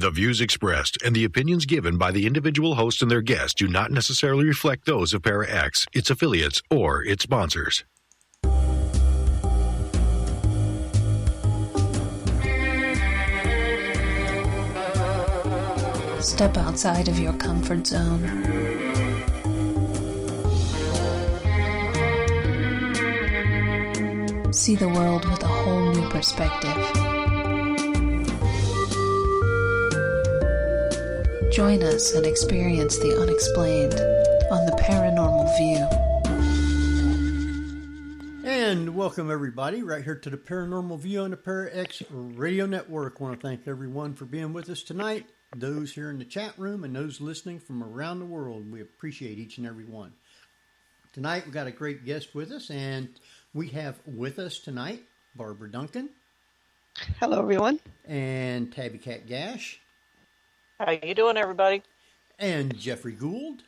The views expressed and the opinions given by the individual host and their guests do not necessarily reflect those of Para X, its affiliates, or its sponsors. Step outside of your comfort zone. See the world with a whole new perspective. Join us and experience the unexplained on the Paranormal View. And welcome everybody right here to the Paranormal View on the Para X Radio Network. I want to thank everyone for being with us tonight. Those here in the chat room and those listening from around the world. We appreciate each and every one. Tonight we've got a great guest with us, and we have with us tonight Barbara Duncan. Hello everyone. And Tabby Cat Gash. How you doing, everybody? And Jeffrey Gould.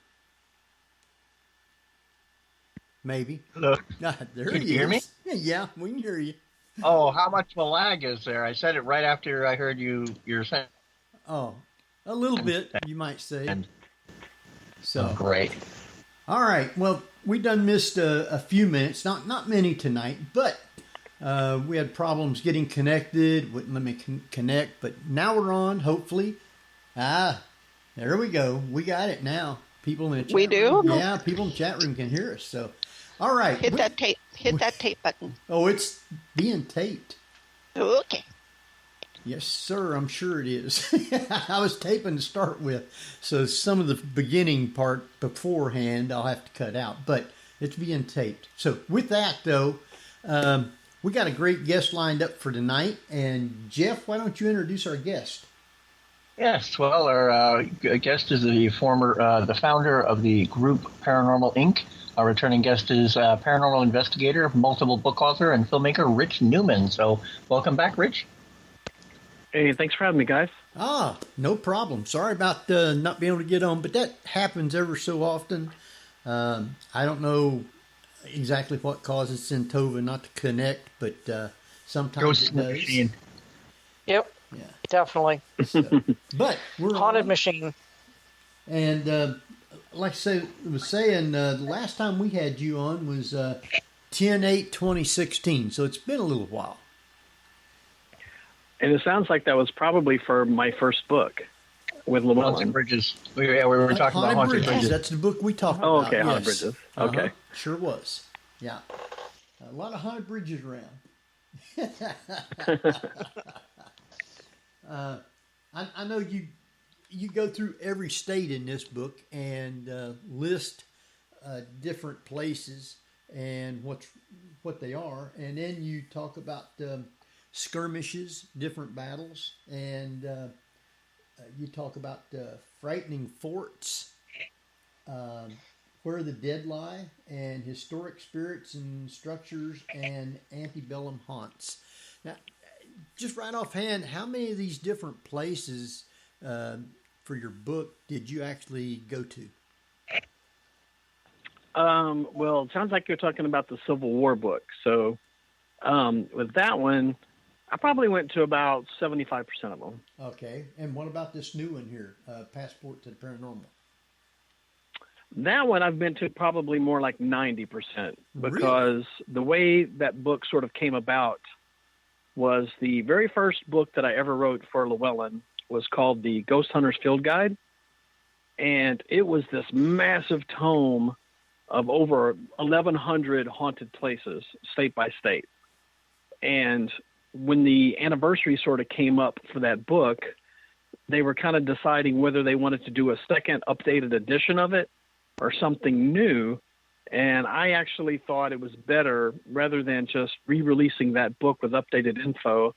Maybe. Hello. There Can he you hear me? Yeah, we can hear you. Oh, how much of a lag is there? I said it right after I heard you're saying. Oh, a little bit, you might say. So great. All right. Well, we done missed a few minutes, not many tonight, but we had problems getting connected. Wouldn't let me connect, but now we're on. Hopefully, there we go. We got it now. People in the chat room, yeah, people in the chat room can hear us. So, all right, hit that tape button. Oh, it's being taped. Okay. Yes, sir. I'm sure it is. I was taping to start with, so some of the beginning part beforehand I'll have to cut out, but it's being taped. So with that, though, we got a great guest lined up for tonight. And Jeff, why don't you introduce our guest? Yes, well, our guest is the founder of the group Paranormal Inc. Our returning guest is paranormal investigator, multiple book author, and filmmaker Rich Newman. So welcome back, Rich. Hey, thanks for having me, guys. No problem. Sorry about not being able to get on, but that happens ever so often. I don't know exactly what causes Centova not to connect, but sometimes it does. Machine. Yep. Yeah. Definitely. So, but we're haunted on. machine. And like I was saying, the last time we had you on was 10/8/2016, so it's been a little while. And it sounds like that was probably for my first book with Llewellyn. Haunted Bridges. We were talking about Haunted Bridges. That's the book we talked about. Oh, okay, yes. Haunted Bridges. Okay. Sure was. Yeah. A lot of haunted bridges around. I know you go through every state in this book and list different places and what they are, and then you talk about skirmishes, different battles, and you talk about frightening forts, where the dead lie, and historic spirits and structures, and antebellum haunts. Now, just right offhand, how many of these different places for your book did you actually go to? Well, it sounds like you're talking about the Civil War book. So with that one, I probably went to about 75% of them. Okay. And what about this new one here, Passport to the Paranormal? That one I've been to probably more like 90%, because the way that book sort of came about was the very first book that I ever wrote for Llewellyn was called the Ghost Hunter's Field Guide. And it was this massive tome of over 1,100 haunted places, state by state. And when the anniversary sort of came up for that book, they were kind of deciding whether they wanted to do a second updated edition of it or something new. And I actually thought it was better, rather than just re-releasing that book with updated info,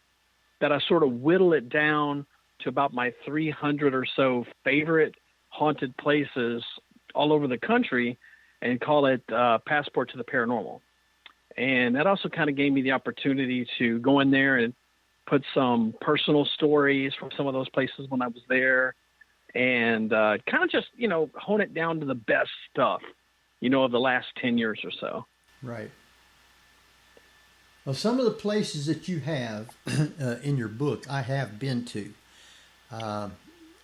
that I sort of whittle it down to about my 300 or so favorite haunted places all over the country and call it Passport to the Paranormal. And that also kind of gave me the opportunity to go in there and put some personal stories from some of those places when I was there, and kind of just, hone it down to the best stuff, of the last 10 years or so. Right. Well, some of the places that you have in your book, I have been to.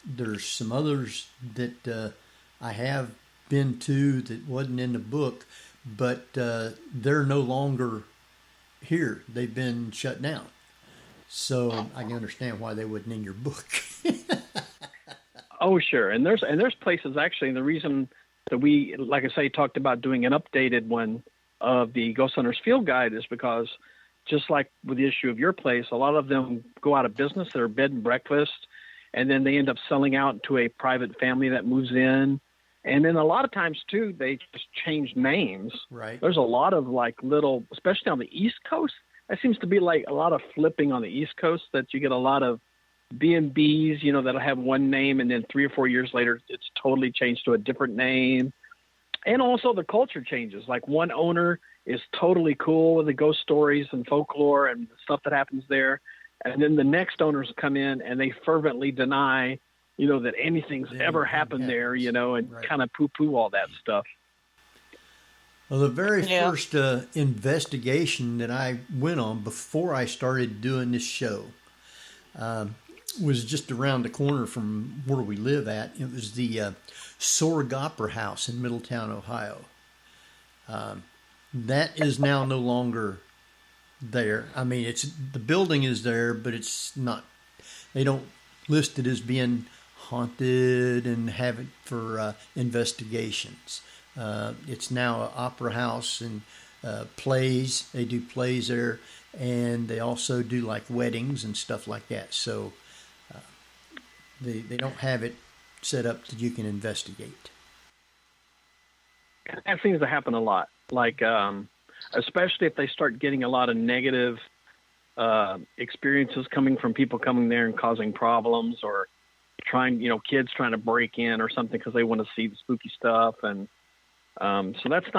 there's some others that I have been to that wasn't in the book, but they're no longer here. They've been shut down. So I can understand why they wasn't in your book. Oh, sure. And there's places actually, and the reason that we, like I say, talked about doing an updated one of the Ghost Hunters Field Guide is because just like with the issue of your place, a lot of them go out of business. They're bed and breakfast, and then they end up selling out to a private family that moves in. And then a lot of times, too, they just change names. Right. There's a lot of like little, especially on the East Coast, that seems to be like a lot of flipping on the East Coast, that you get a lot of B&Bs, that'll have one name, and then 3 or 4 years later, it's totally changed to a different name. And also the culture changes. Like one owner is totally cool with the ghost stories and folklore and stuff that happens there. And then the next owners come in and they fervently deny, that anything's ever happened there, and right. kind of poo-poo all that stuff. Well, the very first investigation that I went on before I started doing this show was just around the corner from where we live at. It was the Sorg Opera House in Middletown, Ohio. That is now no longer there. I mean, the building is there, but it's not. They don't list it as being haunted and have it for investigations. It's now an opera house and plays. They do plays there, and they also do like weddings and stuff like that. So they don't have it set up that you can investigate. That seems to happen a lot. Like, especially if they start getting a lot of negative experiences coming from people coming there and causing problems, or kids trying to break in or something because they want to see the spooky stuff. And so that's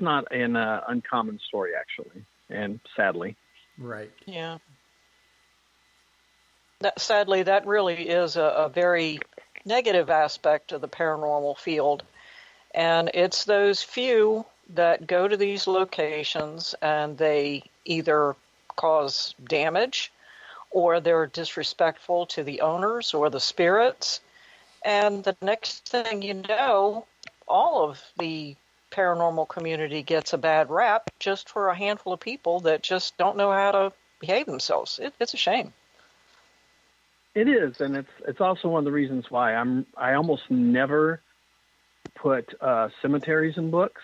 not an uncommon story, actually, and sadly. Right. Yeah. Sadly, that really is a very negative aspect of the paranormal field. And it's those few that go to these locations and they either cause damage or they're disrespectful to the owners or the spirits. And the next thing you know, all of the paranormal community gets a bad rap just for a handful of people that just don't know how to behave themselves. It's a shame. It is, and it's also one of the reasons why I almost never put cemeteries in books,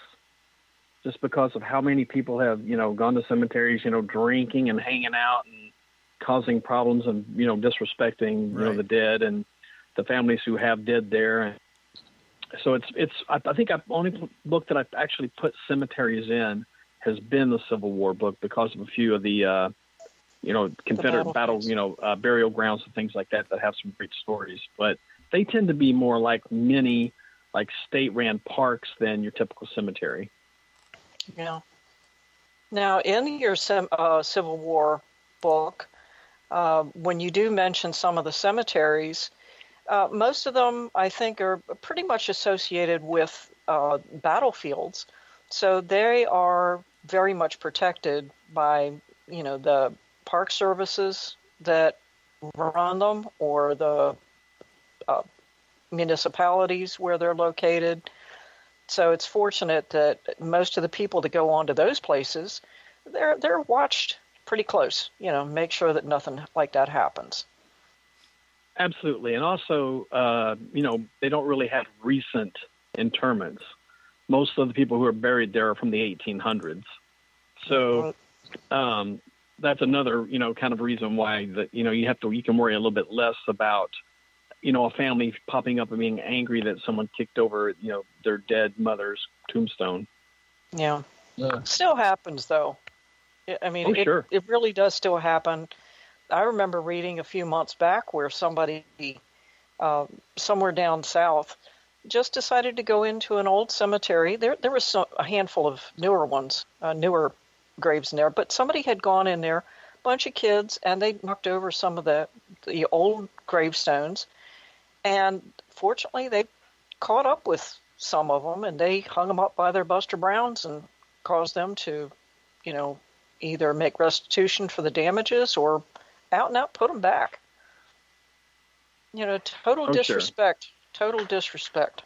just because of how many people have gone to cemeteries, drinking and hanging out and causing problems and disrespecting the dead and the families who have dead there. And so I think the only book that I've actually put cemeteries in has been the Civil War book, because of a few of the Confederate battle, burial grounds and things like that have some great stories. But they tend to be more like mini, like state-ran parks than your typical cemetery. Yeah. Now, in your Civil War book, when you do mention some of the cemeteries, most of them, I think, are pretty much associated with battlefields. So they are very much protected by, the park services that run them, or the municipalities where they're located. So it's fortunate that most of the people that go on to those places, they're watched pretty close, make sure that nothing like that happens. Absolutely. And also, they don't really have recent interments. Most of the people who are buried there are from the 1800s. So that's another, kind of reason why that, you can worry a little bit less about, a family popping up and being angry that someone kicked over, their dead mother's tombstone. Yeah. Still happens, though. I mean, sure. It really does still happen. I remember reading a few months back where somebody somewhere down south just decided to go into an old cemetery. There was a handful of newer ones, newer graves in there, but somebody had gone in there, a bunch of kids, and they knocked over some of the old gravestones. And fortunately, they caught up with some of them, and they hung them up by their Buster Browns and caused them to, either make restitution for the damages or out and out put them back. Total Oh, sure. disrespect. Total disrespect.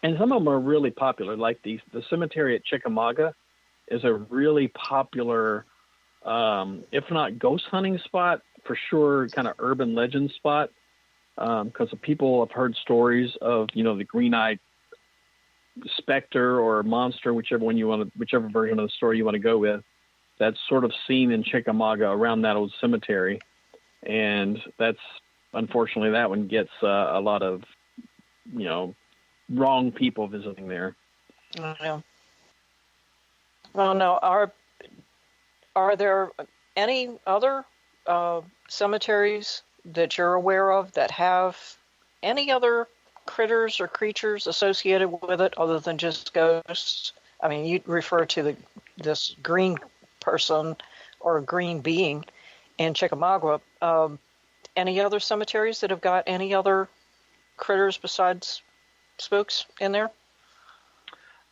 And some of them are really popular, like the cemetery at Chickamauga is a really popular, if not ghost hunting spot, for sure kind of urban legend spot, because people have heard stories of, the green-eyed specter or monster, whichever version of the story you want to go with, that's sort of seen in Chickamauga around that old cemetery. And that's, unfortunately, that one gets a lot of, wrong people visiting there. Yeah. Well, now, are there any other cemeteries that you're aware of that have any other critters or creatures associated with it other than just ghosts? I mean, you refer to this green person or green being in Chickamauga. Any other cemeteries that have got any other critters besides spooks in there?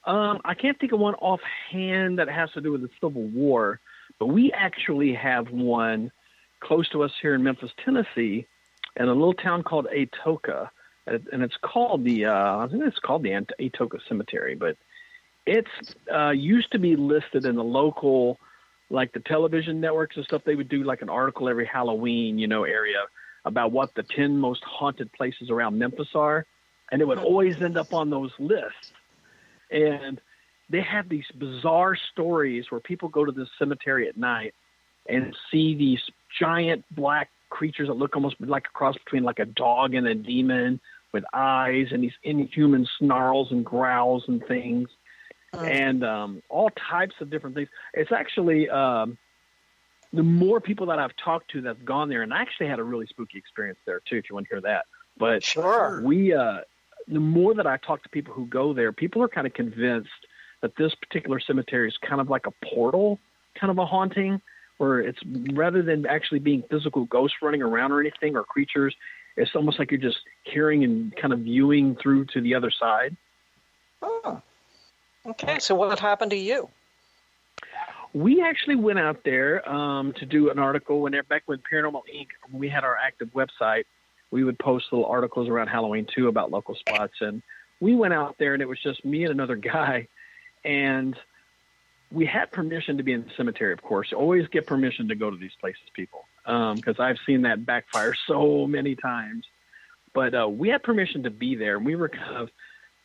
I can't think of one offhand that has to do with the Civil War, but we actually have one close to us here in Memphis, Tennessee, in a little town called Atoka, and it's called the Atoka Cemetery, but it's used to be listed in the local, like the television networks and stuff. They would do like an article every Halloween, area about what the 10 most haunted places around Memphis are, and it would always end up on those lists. And they have these bizarre stories where people go to this cemetery at night and see these giant black creatures that look almost like a cross between like a dog and a demon with eyes and these inhuman snarls and growls and things, and all types of different things. It's actually the more people that I've talked to that have gone there, and I actually had a really spooky experience there too, if you want to hear that. But sure. The more that I talk to people who go there, people are kind of convinced that this particular cemetery is kind of like a portal, kind of a haunting, where it's rather than actually being physical ghosts running around or anything or creatures, it's almost like you're just hearing and kind of viewing through to the other side. Oh, okay. So what happened to you? We actually went out there to do an article back when Paranormal Inc., when we had our active website. We would post little articles around Halloween too about local spots. And we went out there and it was just me and another guy. And we had permission to be in the cemetery, of course. Always get permission to go to these places, people, because I've seen that backfire so many times. But we had permission to be there. And we were kind of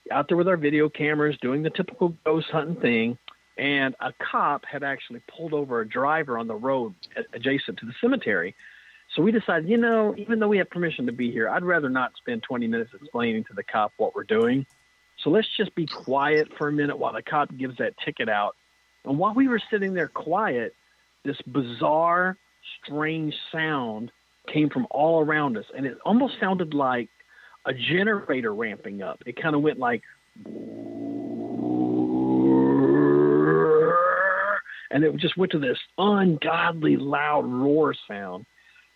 out there with our video cameras doing the typical ghost hunting thing. And a cop had actually pulled over a driver on the road adjacent to the cemetery. So we decided, even though we have permission to be here, I'd rather not spend 20 minutes explaining to the cop what we're doing. So let's just be quiet for a minute while the cop gives that ticket out. And while we were sitting there quiet, this bizarre, strange sound came from all around us. And it almost sounded like a generator ramping up. It kind of went like, and it just went to this ungodly loud roar sound.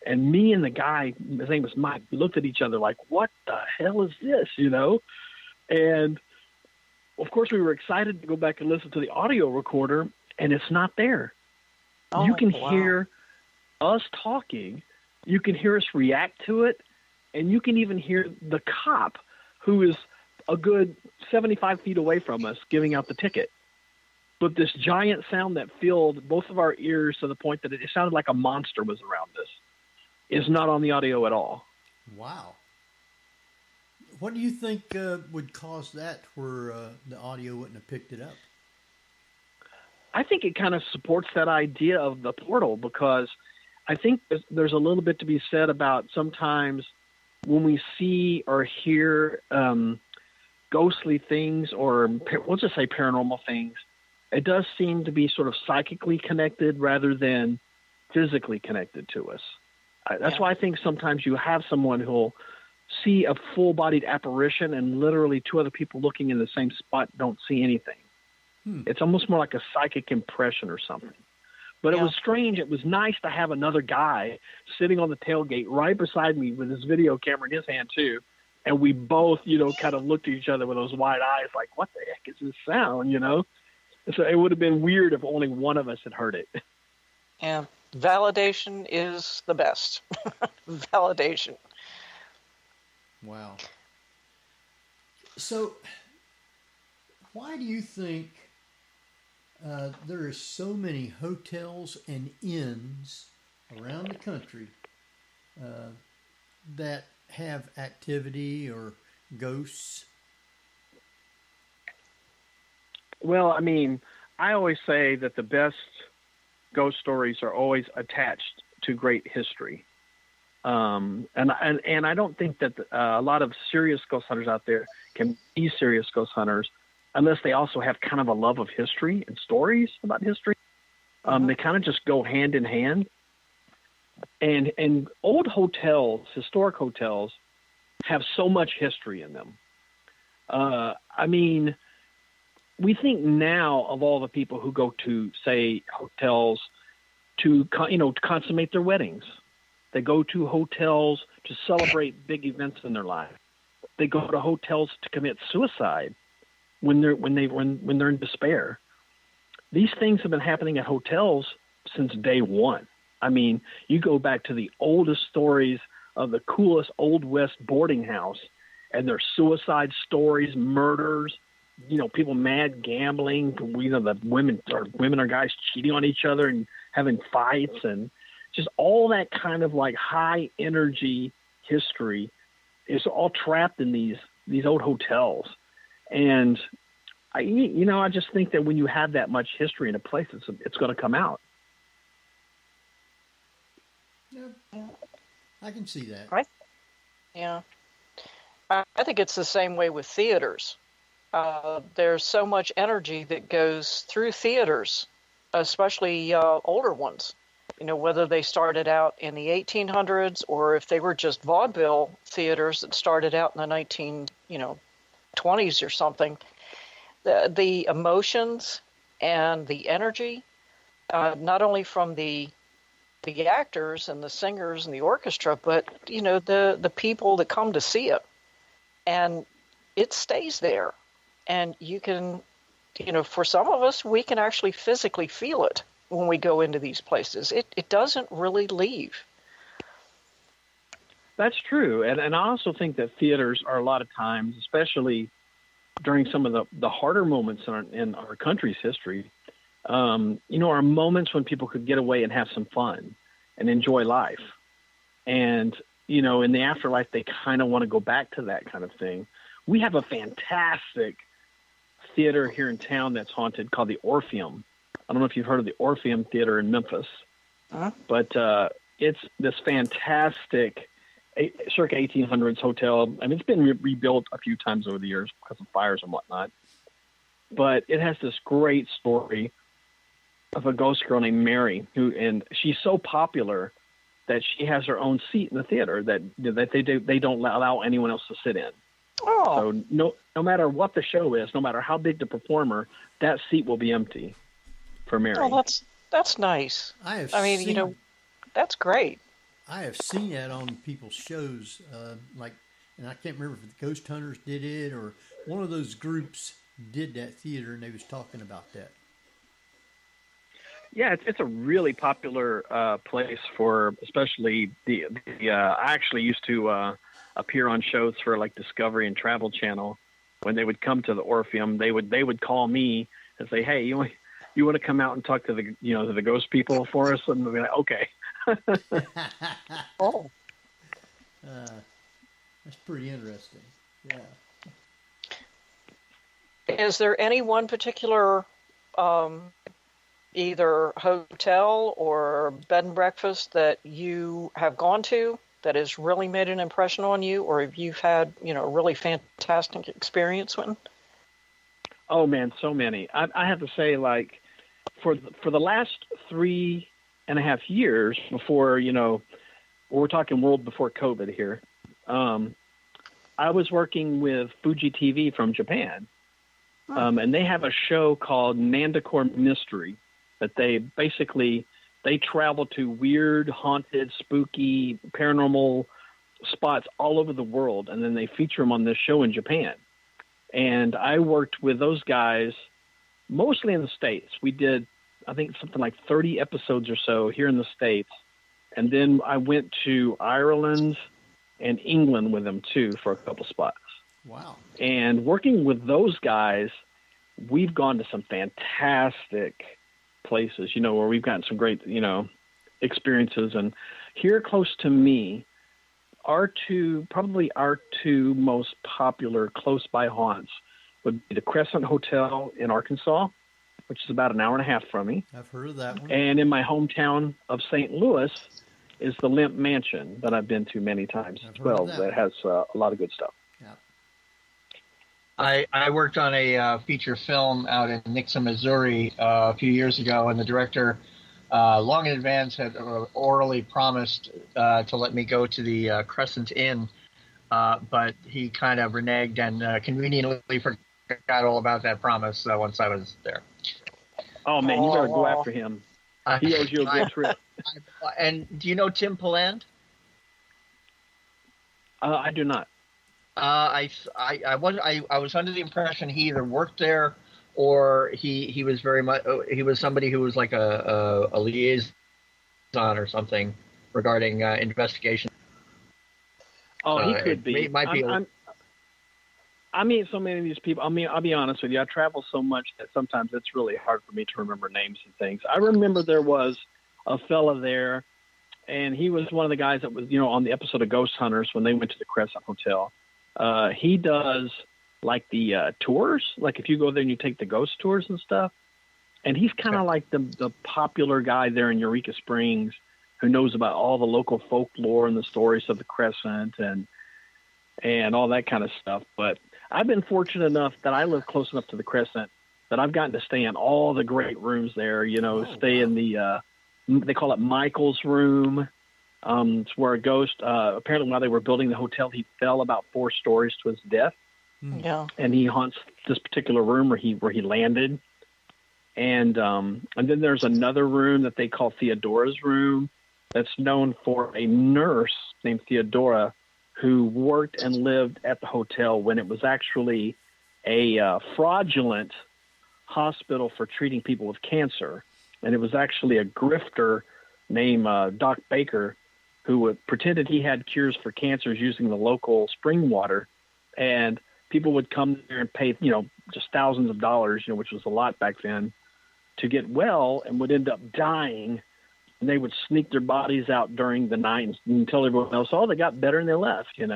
And me and the guy, his name was Mike, we looked at each other like, what the hell is this, And, of course, we were excited to go back and listen to the audio recorder, and it's not there. You can hear us talking. You can hear us react to it, and you can even hear the cop, who is a good 75 feet away from us, giving out the ticket. But this giant sound that filled both of our ears to the point that it sounded like a monster was around us is not on the audio at all. Wow. What do you think would cause that where the audio wouldn't have picked it up? I think it kind of supports that idea of the portal, because I think there's a little bit to be said about sometimes when we see or hear ghostly things, or we'll just say paranormal things, it does seem to be sort of psychically connected rather than physically connected to us. That's why I think sometimes you have someone who'll see a full-bodied apparition and literally two other people looking in the same spot don't see anything. It's almost more like a psychic impression or something. But it was strange. It was nice to have another guy sitting on the tailgate right beside me with his video camera in his hand too. And we both, kind of looked at each other with those wide eyes like, what the heck is this sound, So it would have been weird if only one of us had heard it. Yeah. Validation is the best. Validation. Wow. So, why do you think there are so many hotels and inns around the country that have activity or ghosts? Well, I mean, I always say that the best ghost stories are always attached to great history. And I don't think that a lot of serious ghost hunters out there can be serious ghost hunters unless they also have kind of a love of history and stories about history. They kind of just go hand in hand. And old hotels, historic hotels, have so much history in them. I mean, we think now of all the people who go to, say, hotels to consummate their weddings. They go to hotels to celebrate big events in their life. They go to hotels to commit suicide when they're in despair. These things have been happening at hotels since day one. I mean, you go back to the oldest stories of the coolest Old West boarding house, and there's suicide stories, murders, people mad gambling, the women or guys cheating on each other and having fights, and just all that kind of like high energy history is all trapped in these old hotels. And I just think that when you have that much history in a place, it's going to come out. Yeah, I can see that. Right? Yeah. I think it's the same way with theaters. There's so much energy that goes through theaters, especially older ones. Whether they started out in the 1800s or if they were just vaudeville theaters that started out in the 1920s or something. The emotions and the energy, not only from the actors and the singers and the orchestra, but the people that come to see it, and it stays there. And you can, for some of us, we can actually physically feel it when we go into these places. It doesn't really leave. That's true. And I also think that theaters are a lot of times, especially during some of the harder moments in our country's history, are moments when people could get away and have some fun and enjoy life. And, in the afterlife, they kind of want to go back to that kind of thing. We have a fantastic theater here in town that's haunted called the Orpheum. I don't know if you've heard of the Orpheum Theater in Memphis, but it's this fantastic circa 1800s hotel. I mean, it's been rebuilt a few times over the years because of fires and whatnot, but it has this great story of a ghost girl named Mary and she's so popular that she has her own seat in the theater that they don't allow anyone else to sit in. Oh. So no matter what the show is, no matter how big the performer, that seat will be empty for Mary. Oh, that's nice. That's great. I have seen that on people's shows, and I can't remember if the Ghost Hunters did it or one of those groups did that theater, and they was talking about that. Yeah, it's a really popular place for, especially the I actually used to appear on shows for like Discovery and Travel Channel. When they would come to the Orpheum, they would call me and say, "Hey, you want to come out and talk to the ghost people for us?" And we'd be like, "Okay." Oh, that's pretty interesting. Yeah. Is there any one particular either hotel or bed and breakfast that you have gone to that has really made an impression on you, or if you've had a really fantastic experience with? Oh man, so many. I have to say, like, for the last 3.5 years before, we're talking world before COVID here, I was working with Fuji TV from Japan, and they have a show called Nandakor Mystery that they travel to weird, haunted, spooky, paranormal spots all over the world, and then they feature them on this show in Japan. And I worked with those guys mostly in the States. We did, I think, something like 30 episodes or so here in the States. And then I went to Ireland and England with them too for a couple spots. Wow. And working with those guys, we've gone to some fantastic places, where we've gotten some great, experiences. And here close to me, probably our two most popular close by haunts would be the Crescent Hotel in Arkansas, which is about an hour and a half from me. I've heard of that one. And in my hometown of St. Louis is the Limp Mansion that I've been to many times as well. That has a lot of good stuff. Yeah. I worked on a feature film out in Nixa, Missouri a few years ago, and the director, long in advance, had orally promised to let me go to the Crescent Inn, but he kind of reneged and conveniently forgot all about that promise once I was there. Oh, man, you better go after him. He owes you a good trip. And do you know Tim Pilland? I do not. I was under the impression he either worked there or he was very much he was somebody who was like a liaison or something regarding investigation. Oh, he could be. Might be. I meet so many of these people. I mean, I'll be honest with you. I travel so much that sometimes it's really hard for me to remember names and things. I remember there was a fella there, and he was one of the guys that was, on the episode of Ghost Hunters when they went to the Crescent Hotel. He does like the tours, like if you go there and you take the ghost tours and stuff. And he's kind of like the popular guy there in Eureka Springs who knows about all the local folklore and the stories of the Crescent and all that kind of stuff. But I've been fortunate enough that I live close enough to the Crescent that I've gotten to stay in all the great rooms there, stay in the, they call it Michael's room. It's where a ghost, apparently while they were building the hotel, he fell about 4 stories to his death. Yeah. And he haunts this particular room where he landed. And then there's another room that they call Theodora's room that's known for a nurse named Theodora who worked and lived at the hotel when it was actually a fraudulent hospital for treating people with cancer. And it was actually a grifter named Doc Baker who pretended he had cures for cancers using the local spring water. And people would come there and pay, just thousands of dollars, which was a lot back then, to get well, and would end up dying. And they would sneak their bodies out during the night and tell everyone else, oh, they got better and they left, And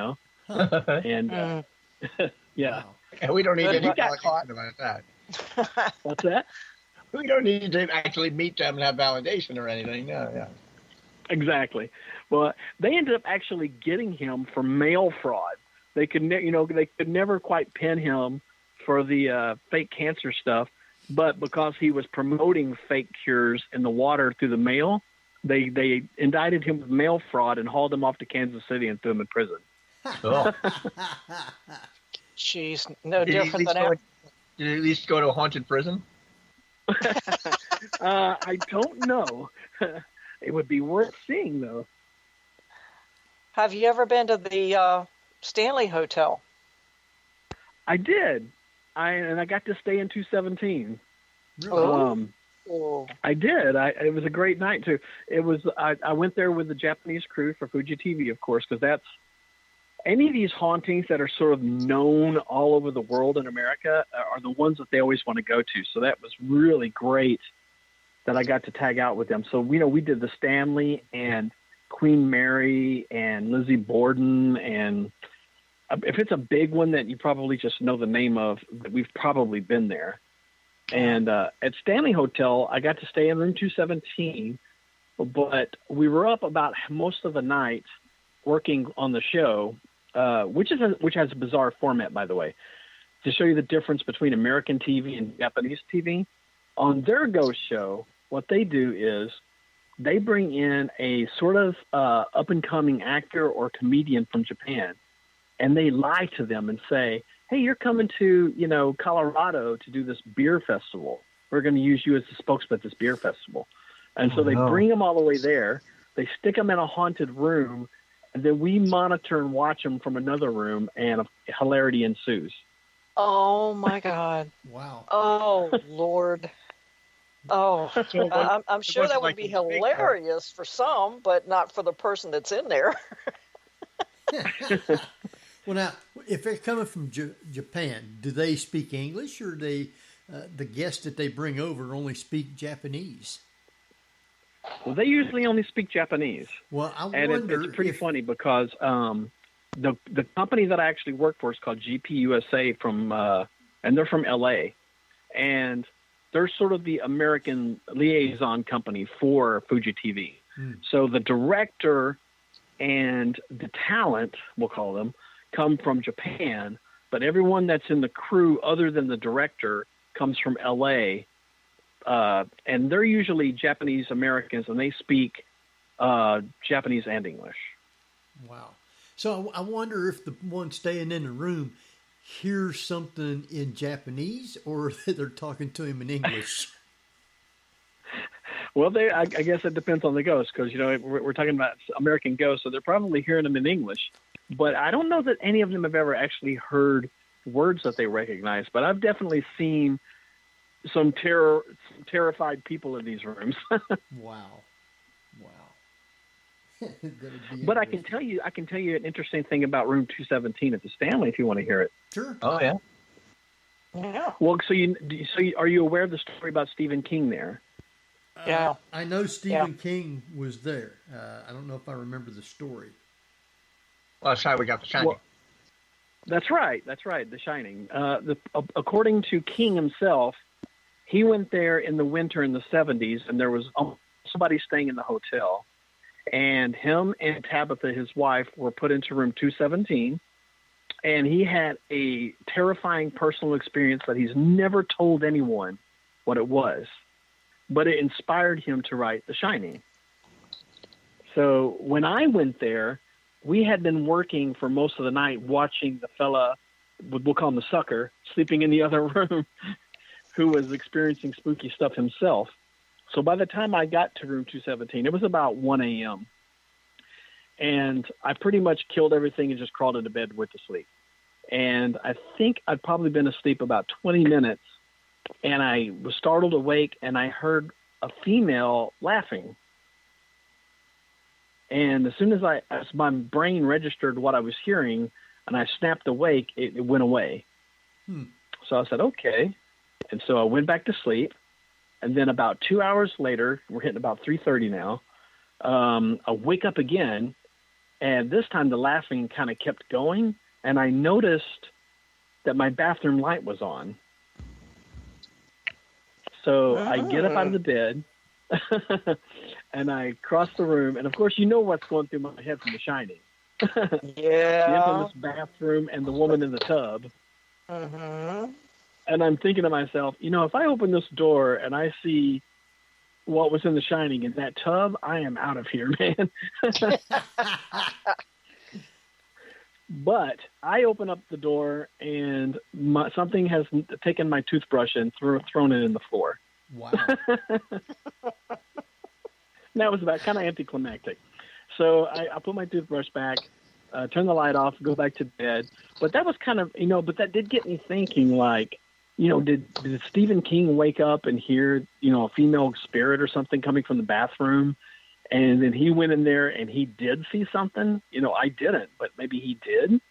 yeah. Wow. And we don't need any validation about that. What's that? We don't need to actually meet them and have validation or anything. No, yeah. Exactly. Well, they ended up actually getting him for mail fraud. They could, they could never quite pin him for the fake cancer stuff, but because he was promoting fake cures in the water through the mail, they indicted him with mail fraud and hauled him off to Kansas City and threw him in prison. Cool. Jeez, no different than that. Did he at least go to a haunted prison? I don't know. It would be worth seeing, though. Have you ever been to the Stanley Hotel? I did. I got to stay in 217. Really? I did. It was a great night too. It was. I went there with the Japanese crew for Fuji TV, of course, because that's any of these hauntings that are sort of known all over the world in America are the ones that they always want to go to. So that was really great that I got to tag out with them. So we did the Stanley and Queen Mary and Lizzie Borden, and if it's a big one that you probably just know the name of, we've probably been there. And at Stanley Hotel, I got to stay in room 217, but we were up about most of the night working on the show, which has a bizarre format, by the way, to show you the difference between American TV and Japanese TV. On their ghost show, what they do is they bring in a sort of up-and-coming actor or comedian from Japan, and they lie to them and say, hey, you're coming to, Colorado to do this beer festival. We're going to use you as the spokesman at this beer festival. And so they bring them all the way there. They stick them in a haunted room, and then we monitor and watch them from another room, and hilarity ensues. Oh, my God. Wow. Oh, Lord. Oh, I'm sure that would be hilarious for some, but not for the person that's in there. Well, now, if they're coming from Japan, do they speak English, or they the guests that they bring over only speak Japanese? Well, they usually only speak Japanese. Well, I and wonder it's pretty funny because the company that I actually work for is called GP USA and they're from LA, and they're sort of the American liaison company for Fuji TV. So the director and the talent, we'll call them, come from Japan, but everyone that's in the crew other than the director comes from LA, and they're usually Japanese Americans, and they speak Japanese and English. Wow. So I wonder if the one staying in the room hears something in Japanese, or they're talking to him in English. Well, I guess it depends on the ghost, because we're talking about American ghosts, so they're probably hearing them in English. But I don't know that any of them have ever actually heard words that they recognize. But I've definitely seen some terrified people in these rooms. Wow. But I can tell you an interesting thing about room 217 at the Stanley, if you want to hear it. Sure. Oh yeah. Yeah. Well, are you aware of the story about Stephen King there? Yeah. I know Stephen King was there. I don't know if I remember the story. Well, that's right. We got The Shining. Well, that's right. The Shining. According to King himself, he went there in the winter in the 70s, and there was somebody staying in the hotel. And him and Tabitha, his wife, were put into room 217. And he had a terrifying personal experience that he's never told anyone what it was. But it inspired him to write The Shining. So when I went there, we had been working for most of the night watching the fella, we'll call him the sucker, sleeping in the other room, who was experiencing spooky stuff himself. So by the time I got to room 217, it was about 1 a.m. And I pretty much killed everything and just crawled into bed with to sleep. And I think I'd probably been asleep about 20 minutes, and I was startled awake, and I heard a female laughing. And as soon as my brain registered what I was hearing, and I snapped awake, it went away. So I said, okay. And so I went back to sleep. And then about 2 hours later, we're hitting about 3:30 now, I wake up again, and this time the laughing kind of kept going, and I noticed that my bathroom light was on. So I get up out of the bed, and I cross the room, and of course you know what's going through my head from The Shining. Yeah. The infamous bathroom and the woman in the tub. Mm-hmm. And I'm thinking to myself, if I open this door and I see what was in The Shining in that tub, I am out of here, man. But I open up the door, and something has taken my toothbrush and thrown it in the floor. Wow. That was about kind of anticlimactic. So I put my toothbrush back, turn the light off, go back to bed. But that was kind of, but that did get me thinking, like, did Stephen King wake up and hear, a female spirit or something coming from the bathroom? And then he went in there and he did see something. I didn't, but maybe he did.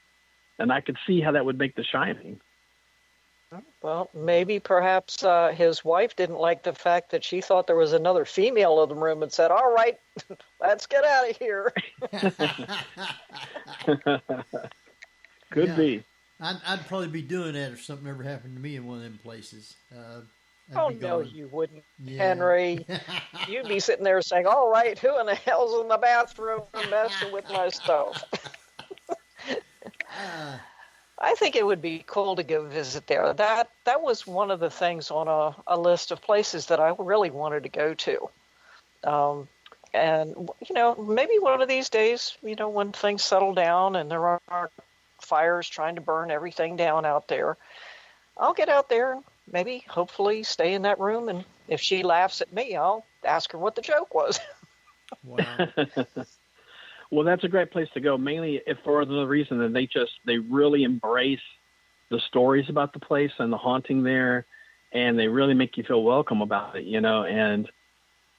And I could see how that would make The Shining. Well, maybe perhaps his wife didn't like the fact that she thought there was another female in the room and said, all right, let's get out of here. Could be. I'd probably be doing that if something ever happened to me in one of them places. Oh, no, you wouldn't, Henry. You'd be sitting there saying, all right, who in the hell's in the bathroom messing with my stuff? I think it would be cool to go visit there. That was one of the things on a list of places that I really wanted to go to. And, maybe one of these days, when things settle down and there aren't fires trying to burn everything down out there, I'll get out there and maybe, hopefully, stay in that room. And if she laughs at me, I'll ask her what the joke was. Wow. Well, that's a great place to go, mainly if for the reason that they really embrace the stories about the place and the haunting there, and they really make you feel welcome about it, And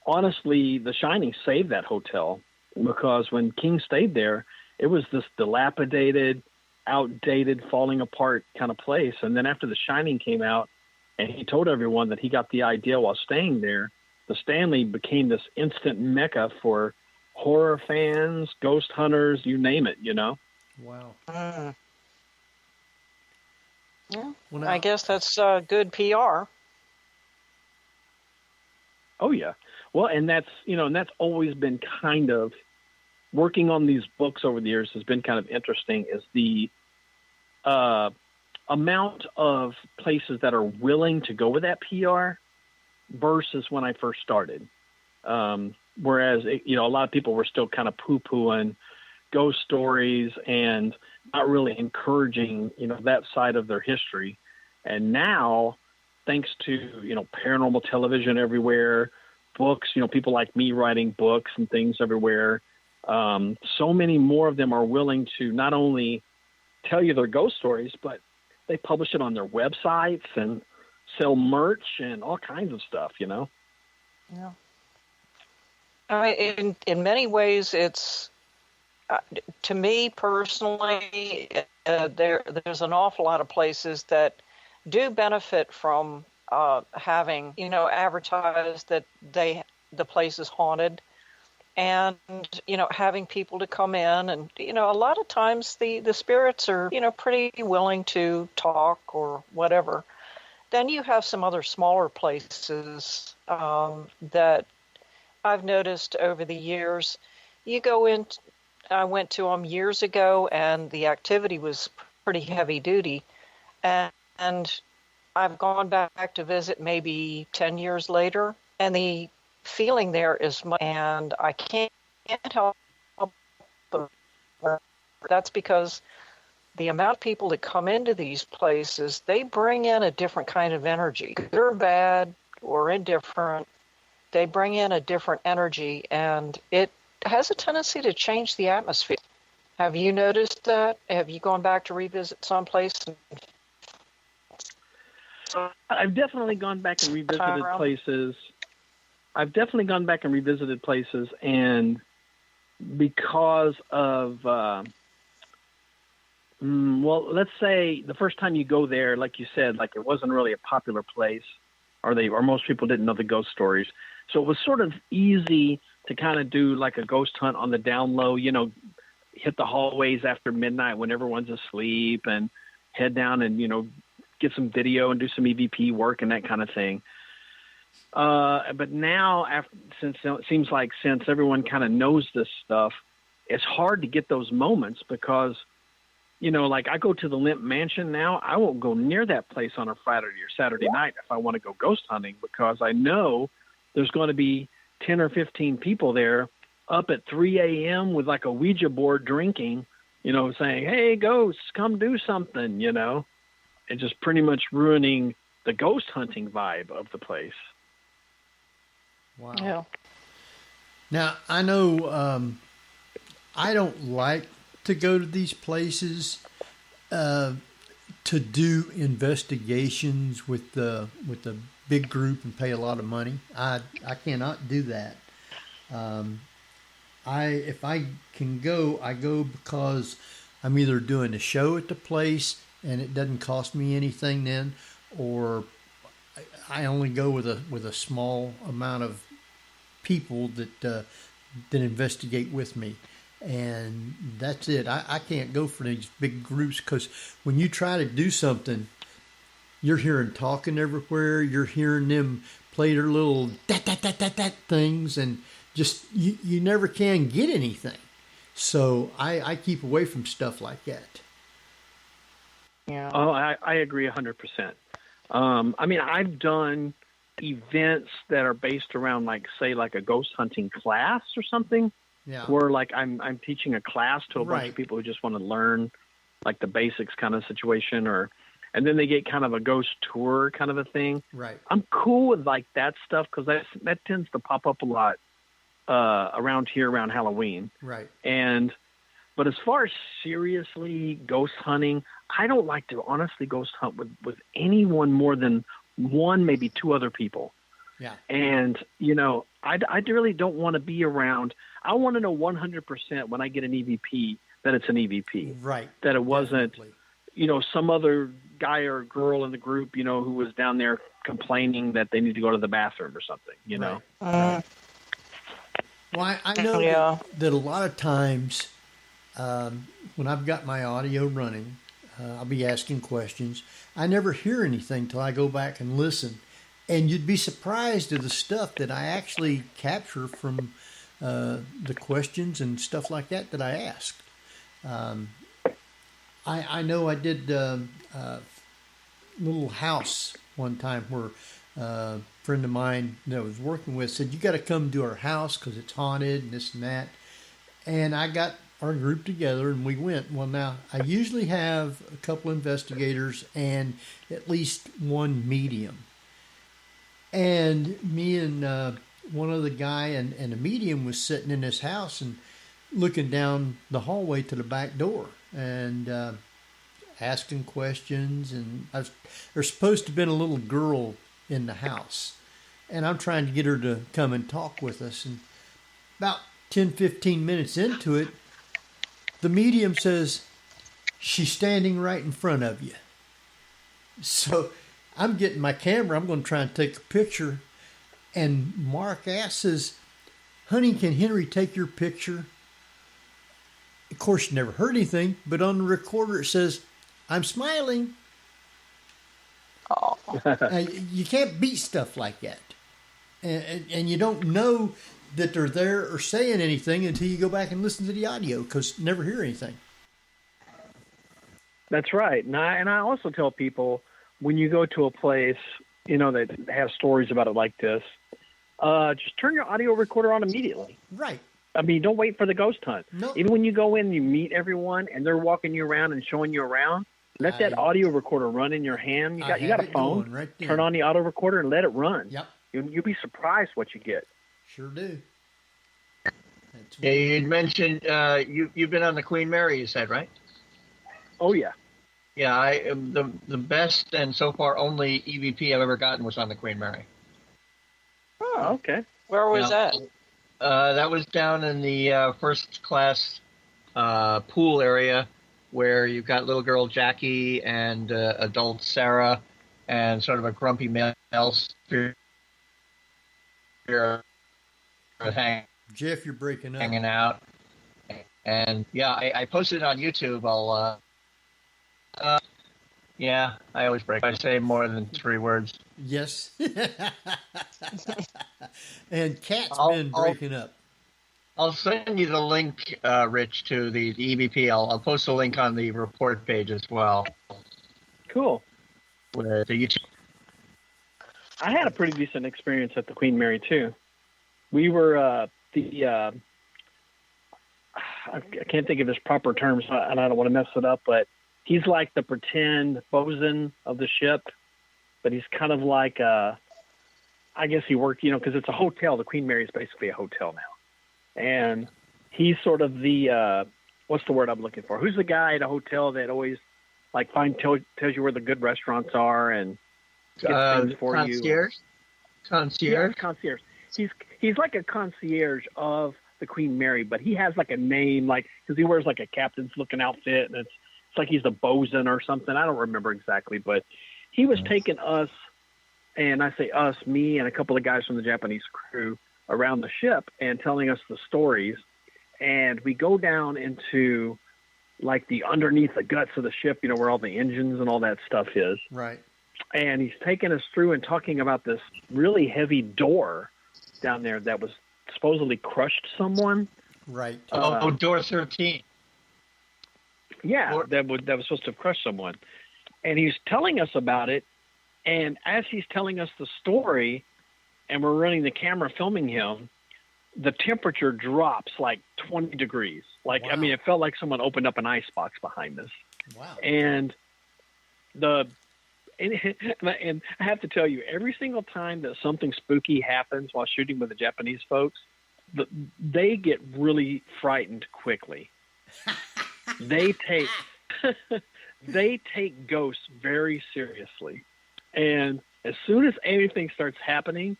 honestly, The Shining saved that hotel, because when King stayed there, it was this dilapidated, outdated, falling apart kind of place. And then after The Shining came out, and he told everyone that he got the idea while staying there, the Stanley became this instant mecca for horror fans, ghost hunters, you name it, you know? Wow. Yeah, Well, now, I guess that's good PR. Oh yeah. Well, and that's always been kind of working on these books over the years has been kind of interesting, is the amount of places that are willing to go with that PR versus when I first started. Whereas, a lot of people were still kind of poo-pooing ghost stories and not really encouraging, that side of their history. And now, thanks to, paranormal television everywhere, books, people like me writing books and things everywhere, so many more of them are willing to not only tell you their ghost stories, but they publish it on their websites and sell merch and all kinds of stuff, Yeah. I mean, in many ways, it's to me personally, there's an awful lot of places that do benefit from having, advertised that the place is haunted, and having people to come in, and a lot of times the spirits are pretty willing to talk or whatever. Then you have some other smaller places that I've noticed over the years. You go in, I went to them years ago, and the activity was pretty heavy duty. And I've gone back to visit maybe 10 years later, and the feeling there is much, and I can't help but that's because the amount of people that come into these places, they bring in a different kind of energy, good or bad or indifferent. They bring in a different energy, and it has a tendency to change the atmosphere. Have you noticed that? Have you gone back to revisit someplace? I've definitely gone back and revisited places. And because of, let's say the first time you go there, like you said, like it wasn't really a popular place, or most people didn't know the ghost stories. So it was sort of easy to kind of do like a ghost hunt on the down low, hit the hallways after midnight when everyone's asleep, and head down and, get some video and do some EVP work and that kind of thing. But now, since everyone kind of knows this stuff, it's hard to get those moments because, like I go to the Limp Mansion now, I won't go near that place on a Friday or Saturday night if I want to go ghost hunting, because I know there's going to be 10 or 15 people there up at 3 a.m. with like a Ouija board drinking, saying, hey, ghosts, come do something, and just pretty much ruining the ghost hunting vibe of the place. Wow. Yeah. Now, I know I don't like to go to these places to do investigations with the big group and pay a lot of money. I cannot do that. If I can go, I go because I'm either doing a show at the place and it doesn't cost me anything then, or I only go with a small amount of people that investigate with me, and that's it. I can't go for these big groups because when you try to do something, you're hearing talking everywhere. You're hearing them play their little that things, and just you never can get anything. So I keep away from stuff like that. Yeah. Oh, I agree 100%. I mean, I've done events that are based around, like, say, like a ghost hunting class or something. Yeah. Where, like, I'm teaching a class to a bunch Right. of people who just want to learn, like, the basics kind of situation, and then they get kind of a ghost tour kind of a thing. Right. I'm cool with, like, that stuff because that tends to pop up a lot around here around Halloween. Right. But as far as seriously ghost hunting, I don't like to honestly ghost hunt with anyone more than one, maybe two other people. Yeah. And, I really don't want to be around. I want to know 100% when I get an EVP that it's an EVP. Right. That it wasn't, Definitely. some other guy or girl in the group, who was down there complaining that they need to go to the bathroom or something, know. Right. Well, I know that a lot of times when I've got my audio running, I'll be asking questions. I never hear anything till I go back and listen. And you'd be surprised at the stuff that I actually capture from the questions and stuff like that I asked. I know I did a little house one time where a friend of mine that I was working with said, you got to come to our house because it's haunted and this and that. And I got our group together and we went. Well, now I usually have a couple investigators and at least one medium. And me and one other guy and a medium was sitting in this house and looking down the hallway to the back door and asking questions. And there's supposed to have been a little girl in the house. And I'm trying to get her to come and talk with us. And about 10, 15 minutes into it, the medium says, she's standing right in front of you. So I'm getting my camera. I'm going to try and take a picture. And Mark asks, honey, can Henry take your picture? Of course, you never heard anything, but on the recorder it says, I'm smiling. Oh. You can't beat stuff like that. And you don't know that they're there or saying anything until you go back and listen to the audio because you never hear anything. That's right. And I also tell people, when you go to a place, that have stories about it like this, just turn your audio recorder on immediately. Right. I mean, don't wait for the ghost hunt. Nope. Even when you go in, you meet everyone, and they're walking you around and showing you around. Let that audio recorder run in your hand. You got a phone. Right there. Turn on the audio recorder and let it run. Yep. You'll be surprised what you get. Sure do. Yeah, you'd mentioned you've been on the Queen Mary, you said, right? Oh yeah. Yeah, the best and so far only EVP I've ever gotten was on the Queen Mary. Oh, okay. Where was that? That was down in the first class pool area where you've got little girl Jackie and adult Sarah and sort of a grumpy male spirit Jeff, you're breaking up. hanging out. And yeah, I posted it on YouTube. Yeah, I always break. I say more than 3 words. Yes. And Kat's been breaking up. I'll send you the link, Rich, to the EVP. I'll post a link on the report page as well. Cool. With the YouTube. I had a pretty decent experience at the Queen Mary too. We were I can't think of his proper terms, and I don't want to mess it up, but he's like the pretend bosun of the ship, but he's kind of like I guess he worked, because it's a hotel. The Queen Mary is basically a hotel now, and he's sort of the what's the word I'm looking for? Who's the guy at a hotel that always tells you where the good restaurants are and gets things for concierge? you? Concierge. Yeah, concierge. He's like a concierge of the Queen Mary, but he has like a name, because he wears like a captain's looking outfit, and it's like he's the bosun or something. I don't remember exactly, but he was taking us, and I say us, me and a couple of guys from the Japanese crew around the ship and telling us the stories. And we go down into like the underneath the guts of the ship, where all the engines and all that stuff is. Right. And he's taking us through and talking about this really heavy door down there that was supposedly crushed someone. Right. Door 13. Yeah, that was supposed to have crushed someone. And he's telling us about it, and as he's telling us the story, and we're running the camera filming him, the temperature drops like 20 degrees. Wow. I mean, it felt like someone opened up an icebox behind us. Wow. And and I have to tell you, every single time that something spooky happens while shooting with the Japanese folks, they get really frightened quickly. They take ghosts very seriously. And as soon as anything starts happening,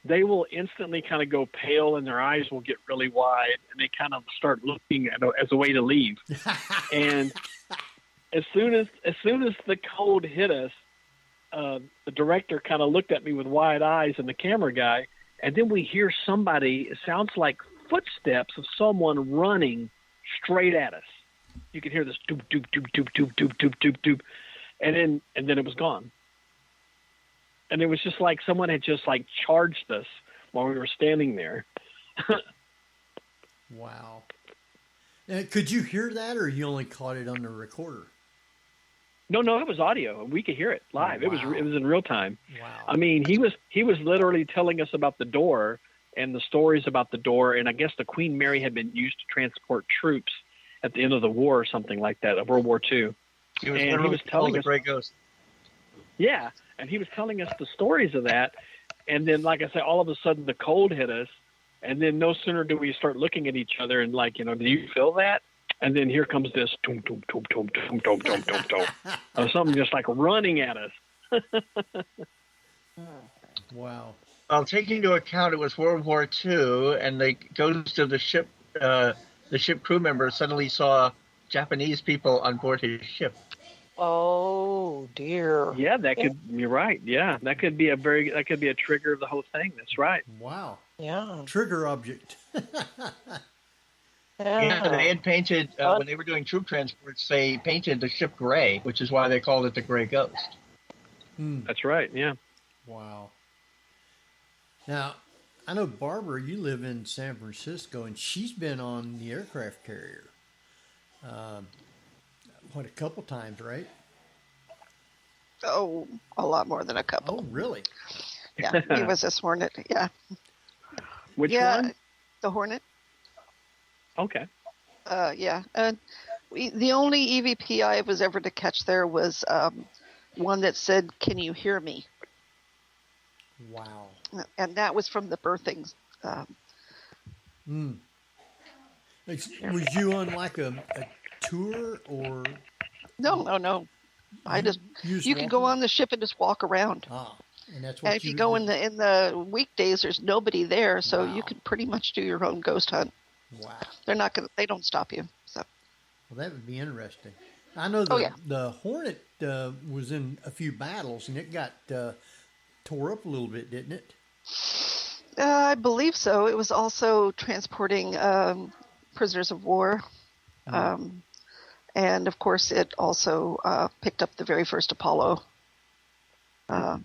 they will instantly kind of go pale and their eyes will get really wide and they kind of start looking as a way to leave. And as soon as the code hit us, the director kind of looked at me with wide eyes and the camera guy, and then we hear somebody, it sounds like footsteps of someone running straight at us. You can hear this doop, doop, doop, doop, doop, doop, doop, doop, doop. And then it was gone. And it was just like someone had just like charged us while we were standing there. Wow. Now, could you hear that, or you only caught it on the recorder? No, it was audio. We could hear it live. Wow. It was in real time. Wow. I mean, he was literally telling us about the door and the stories about the door. And I guess the Queen Mary had been used to transport troops at the end of the war or something like that, of World War II. He was telling us the Grey Ghost. Yeah, and he was telling us the stories of that. And then, like I said, all of a sudden the cold hit us. And then no sooner do we start looking at each other and like, do you feel that? And then here comes this toom, toom, toom, toom, toom, toom, toom, toom, toom. Something just like running at us. Wow. Well, taking into account it was World War II, and the ghost of the ship crew member suddenly saw Japanese people on board his ship. Oh dear. Yeah, you're right. Yeah, that could be a trigger of the whole thing. That's right. Wow. Yeah. Trigger object. Yeah, they had painted, when they were doing troop transports, they painted the ship gray, which is why they called it the Grey Ghost. That's right, yeah. Wow. Now, I know, Barbara, you live in San Francisco, and she's been on the aircraft carrier. A couple times, right? Oh, a lot more than a couple. Oh, really? Yeah, he was this Hornet. Yeah. Which one? The Hornet. Okay. Yeah. The only EVP I was ever to catch there was one that said, "Can you hear me?" Wow. And that was from the birthings. Was you on like a tour or? No. I just you can go on the ship and just walk around. And that's what. And if you go in the weekdays, there's nobody there, so you can pretty much do your own ghost hunt. Wow. They don't stop you. So. Well, that would be interesting. I know the Hornet was in a few battles, and it got tore up a little bit, didn't it? I believe so. It was also transporting prisoners of war. And, of course, it also picked up the very first Apollo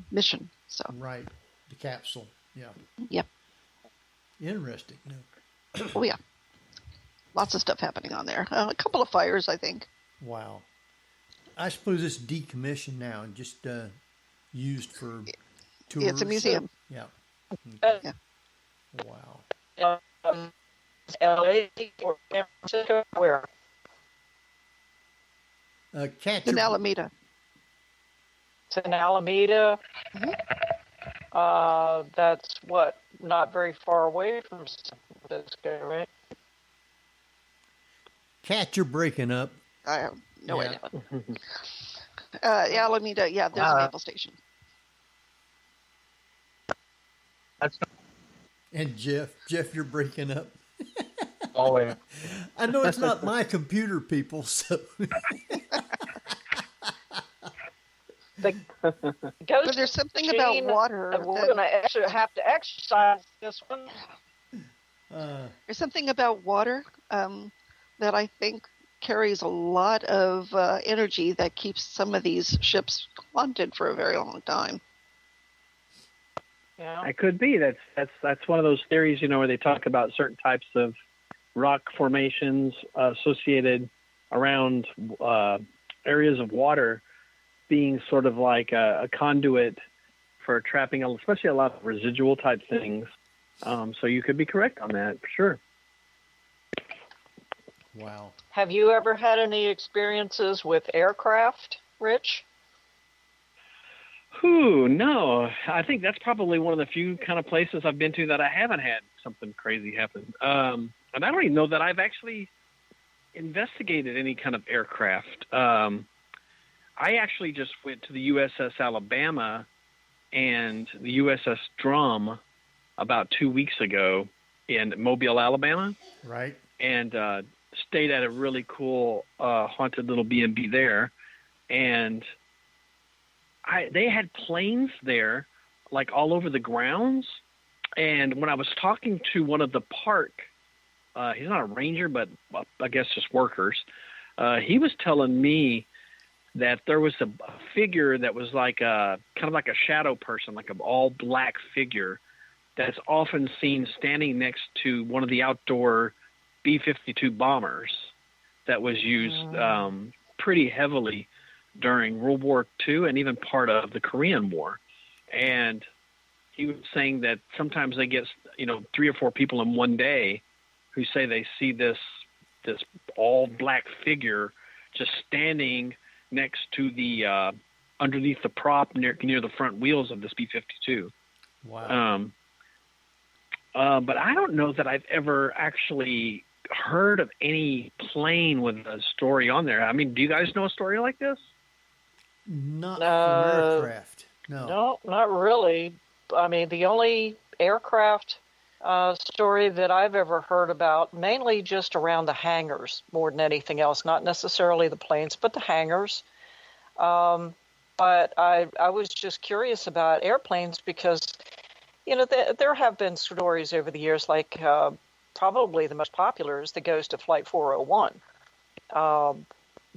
mission. So. Right. The capsule. Yeah. Yep. Interesting. Oh, yeah. Lots of stuff happening on there. A couple of fires, I think. Wow. I suppose it's decommissioned now and just used for tours. It's a museum. Yeah. Okay. Yeah. Wow. LA or San Francisco? Where? In Alameda. It's in Alameda. Mm-hmm. That's not very far away from San Francisco, right? Cat, you're breaking up. I have no idea. Alameda, yeah, there's a naval station. And Jeff, you're breaking up. Always. I know it's not my computer, people, so. But there's something about water. We're going to actually have to exercise this one. There's something about water that I think carries a lot of energy that keeps some of these ships haunted for a very long time. Yeah. It could be. That's one of those theories, where they talk about certain types of rock formations associated around areas of water being sort of like a conduit for trapping, especially a lot of residual type things. So you could be correct on that, for sure. Wow. Have you ever had any experiences with aircraft, Rich? No. I think that's probably one of the few kind of places I've been to that I haven't had something crazy happen. And I don't even know that I've actually investigated any kind of aircraft. I actually just went to the USS Alabama and the USS Drum about 2 weeks ago in Mobile, Alabama. Right. And stayed at a really cool haunted little B&B there. And they had planes there, like all over the grounds. And when I was talking to one of the park, he's not a ranger, but I guess just workers, he was telling me that there was a figure that was like kind of like a shadow person, like an all black figure that's often seen standing next to one of the outdoor B-52 bombers that was used pretty heavily during World War II and even part of the Korean War. And he was saying that sometimes they get, 3 or 4 people in one day who say they see this all black figure just standing next to the underneath the prop near the front wheels of this B-52. Wow. But I don't know that I've ever actually heard of any plane with a story on there. I mean, do you guys know a story like this? Not from aircraft. No, not really. I mean, the only aircraft story that I've ever heard about, mainly just around the hangars more than anything else, not necessarily the planes, but the hangars. But I was just curious about airplanes because, there have been stories over the years, like probably the most popular is the ghost of Flight 401,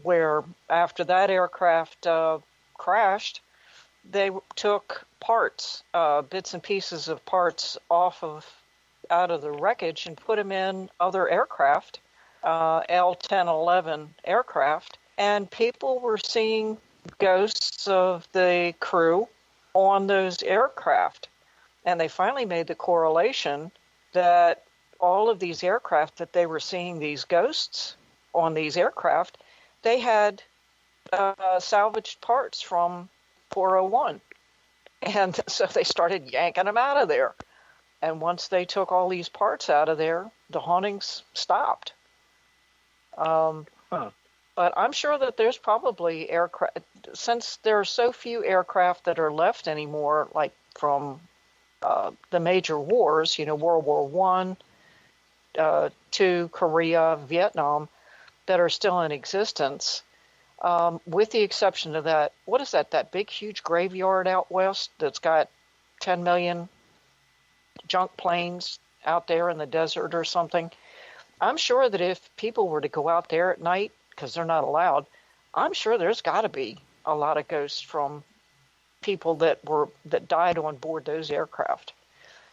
where after that aircraft crashed, they took parts, bits and pieces of parts out of the wreckage and put them in other aircraft, L-1011 aircraft, and people were seeing ghosts of the crew on those aircraft. And they finally made the correlation that all of these aircraft that they were seeing these ghosts on these aircraft, they had salvaged parts from 401. And so they started yanking them out of there. And once they took all these parts out of there, the hauntings stopped. But I'm sure that there's probably aircraft, since there are so few aircraft that are left anymore, like from the major wars, World War I, II, Korea, Vietnam, that are still in existence, with the exception of that, what is that big, huge graveyard out west that's got 10 million junk planes out there in the desert or something? I'm sure that if people were to go out there at night, because they're not allowed, I'm sure there's got to be a lot of ghosts from people that died on board those aircraft.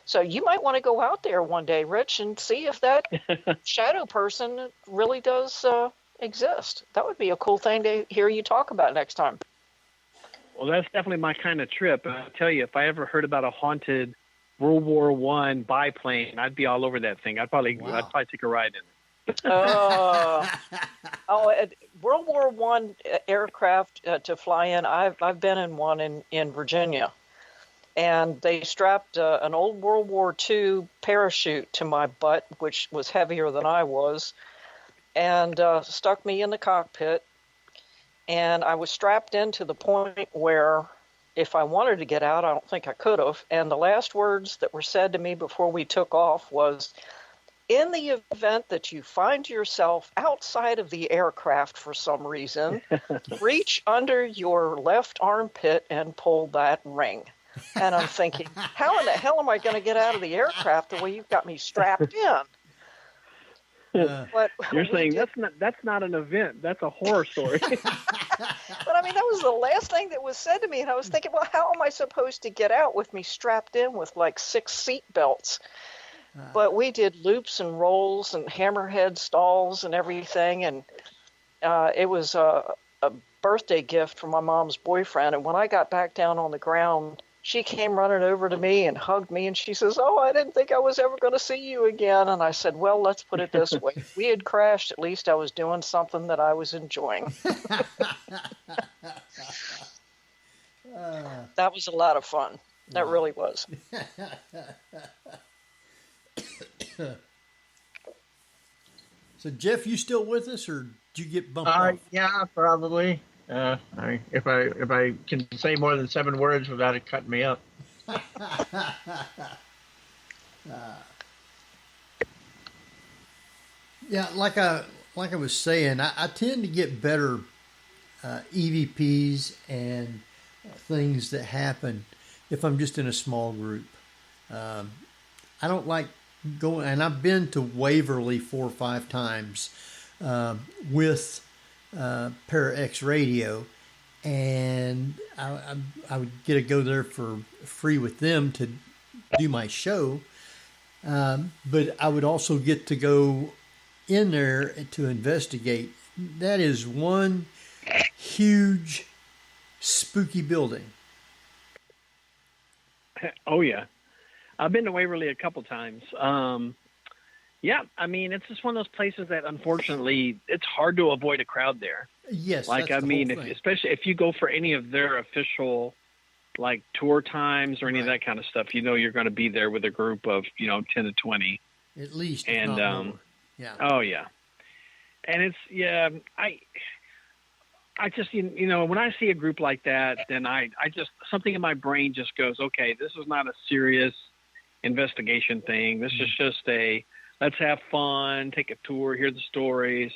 So you might want to go out there one day, Rich, and see if that shadow person really does exist. That would be a cool thing to hear you talk about next time. Well, that's definitely my kind of trip. And I'll tell you, if I ever heard about a haunted World War I biplane, I'd be all over that thing. I'd probably take a ride in it. World War I aircraft to fly in. I've been in one in Virginia, and they strapped an old World War II parachute to my butt, which was heavier than I was, and stuck me in the cockpit. And I was strapped in to the point where if I wanted to get out, I don't think I could have. And the last words that were said to me before we took off was, in the event that you find yourself outside of the aircraft for some reason, reach under your left armpit and pull that ring. And I'm thinking, how in the hell am I going to get out of the aircraft the way you've got me strapped in? But you're saying that's not an event. That's a horror story. But I mean, that was the last thing that was said to me. And I was thinking, well, how am I supposed to get out with me strapped in with like 6 seat belts? But we did loops and rolls and hammerhead stalls and everything. And it was a birthday gift from my mom's boyfriend. And when I got back down on the ground, she came running over to me and hugged me. And she says, "Oh, I didn't think I was ever going to see you again." And I said, "Well, let's put it this way. If we had crashed, at least I was doing something that I was enjoying." That was a lot of fun. That really was. So, Jeff, you still with us, or did you get bumped off? Yeah, probably. If I can say more than 7 words without it cutting me up. Yeah, like I was saying, I tend to get better EVPs and things that happen if I'm just in a small group. I don't like going, and I've been to Waverly 4 or 5 times with Para X Radio, and I would get to go there for free with them to do my show. But I would also get to go in there to investigate. That is one huge spooky building. Oh yeah, I've been to Waverly a couple times. Yeah, I mean, it's just one of those places that unfortunately it's hard to avoid a crowd there. Yes, like that's I mean, especially if you go for any of their official like tour times or any of that kind of stuff, you know you're going to be there with a group of 10 to 20 at least, and not more. Yeah. Oh yeah, and it's I just when I see a group like that, then I just something in my brain just goes, okay, this is not a serious investigation thing. This is just a let's have fun, take a tour, hear the stories,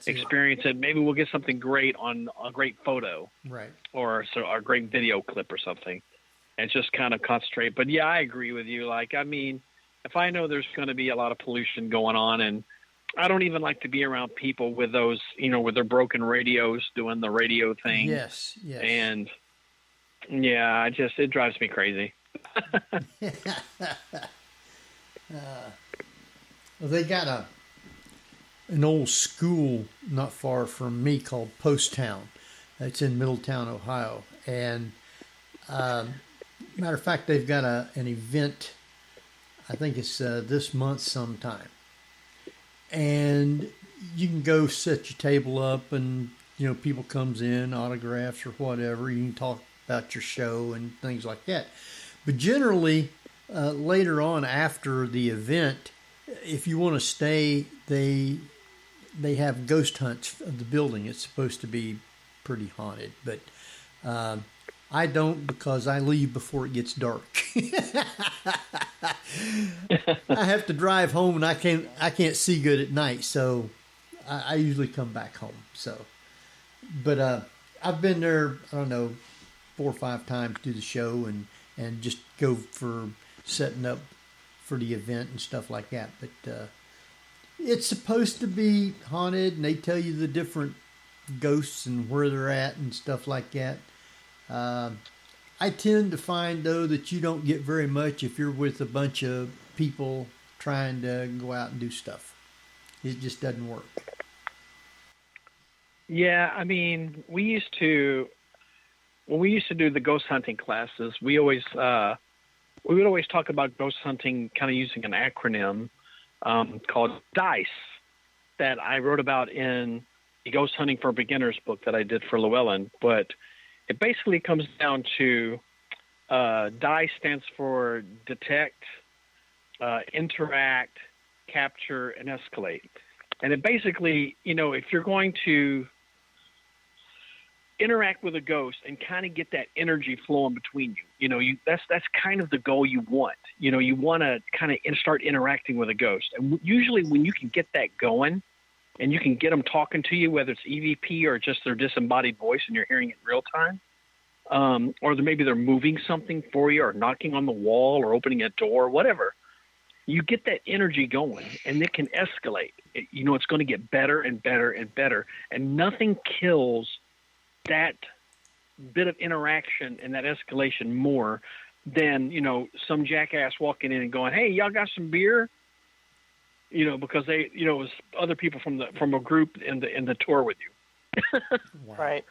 experience it. Maybe we'll get something great on a great photo, right? Or a great video clip or something, and just kind of concentrate. But yeah, I agree with you. Like, I mean, if I know there's going to be a lot of pollution going on, and I don't even like to be around people with those, with their broken radios doing the radio thing. Yes. And yeah, it drives me crazy. Well, they got an old school not far from me called Post Town. It's in Middletown, Ohio. And matter of fact, they've got an event, I think it's this month sometime. And you can go set your table up and, people comes in, autographs or whatever. You can talk about your show and things like that. But generally, later on after the event, if you want to stay, they have ghost hunts of the building. It's supposed to be pretty haunted, but I don't, because I leave before it gets dark. I have to drive home, and I can't see good at night, so I usually come back home. So, but I've been there, I don't know, 4 or 5 times to do the show and just go for setting up for the event and stuff like that. But it's supposed to be haunted, and they tell you the different ghosts and where they're at and stuff like that. I tend to find, though, that you don't get very much if you're with a bunch of people trying to go out and do stuff. It just doesn't work. Yeah, I mean, when we used to do the ghost hunting classes, we would always talk about ghost hunting kind of using an acronym called DICE that I wrote about in the Ghost Hunting for Beginners book that I did for Llewellyn. But it basically comes down to DICE stands for detect, interact, capture, and escalate. And it basically, if you're going to interact with a ghost and kind of get that energy flowing between you, that's kind of the goal you want. You want to kind of start interacting with a ghost. And usually when you can get that going and you can get them talking to you, whether it's EVP or just their disembodied voice and you're hearing it in real time, or maybe they're moving something for you or knocking on the wall or opening a door, whatever, you get that energy going and it can escalate. It's going to get better and better and better. And nothing kills that bit of interaction and that escalation more than, some jackass walking in and going, "Hey, y'all got some beer?" Because they, it was other people from a group in the tour with you. Wow. Right.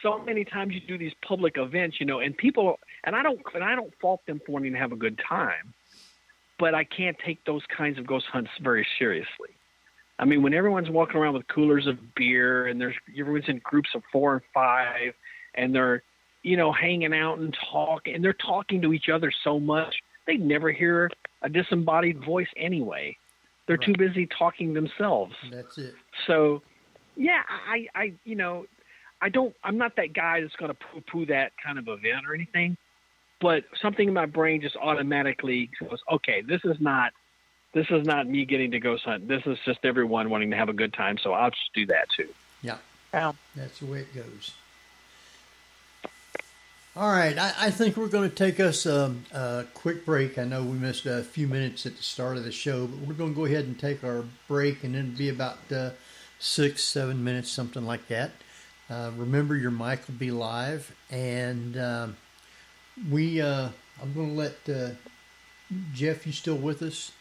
So many times you do these public events, and people, and I don't fault them for wanting to have a good time, but I can't take those kinds of ghost hunts very seriously. I mean, when everyone's walking around with coolers of beer and everyone's in groups of 4 and 5 and they're, hanging out and talking, and they're talking to each other so much, they never hear a disembodied voice anyway. They're too busy talking themselves. That's it. So, yeah, I'm not that guy that's going to poo-poo that kind of event or anything. but something in my brain just automatically goes, okay, this is not me getting to ghost hunt. This is just everyone wanting to have a good time, so I'll just do that too. Yeah. Yeah. That's the way it goes. All right, I think we're going to take us a quick break. I know we missed a few minutes at the start of the show, but we're going to go ahead and take our break, and then it'll be about 6-7 minutes, something like that. Remember, your mic will be live, and I'm going to let Jeff. You still with us?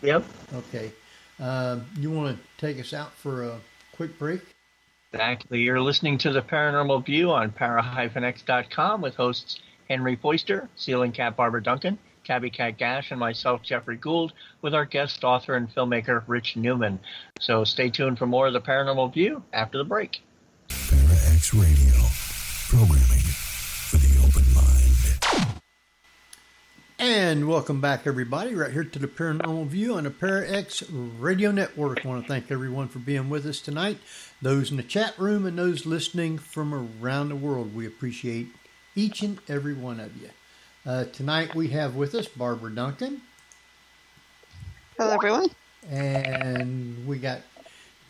Yep. Okay. You want to take us out for a quick break? Exactly. You're listening to the Paranormal View on para-x.com with hosts Henry Foister, Ceiling Cat Barbara Duncan, Tabby Cat Gash, and myself, Jeffrey Gould, with our guest author and filmmaker, Rich Newman. So stay tuned for more of the Paranormal View after the break. Para-X Radio, programming for the open mind. And welcome back, everybody, right here to the Paranormal View on the Para-X Radio Network. I want to thank everyone for being with us tonight. Those in the chat room and those listening from around the world, we appreciate each and every one of you. Tonight we have with us Barbara Duncan. Hello, everyone. And we got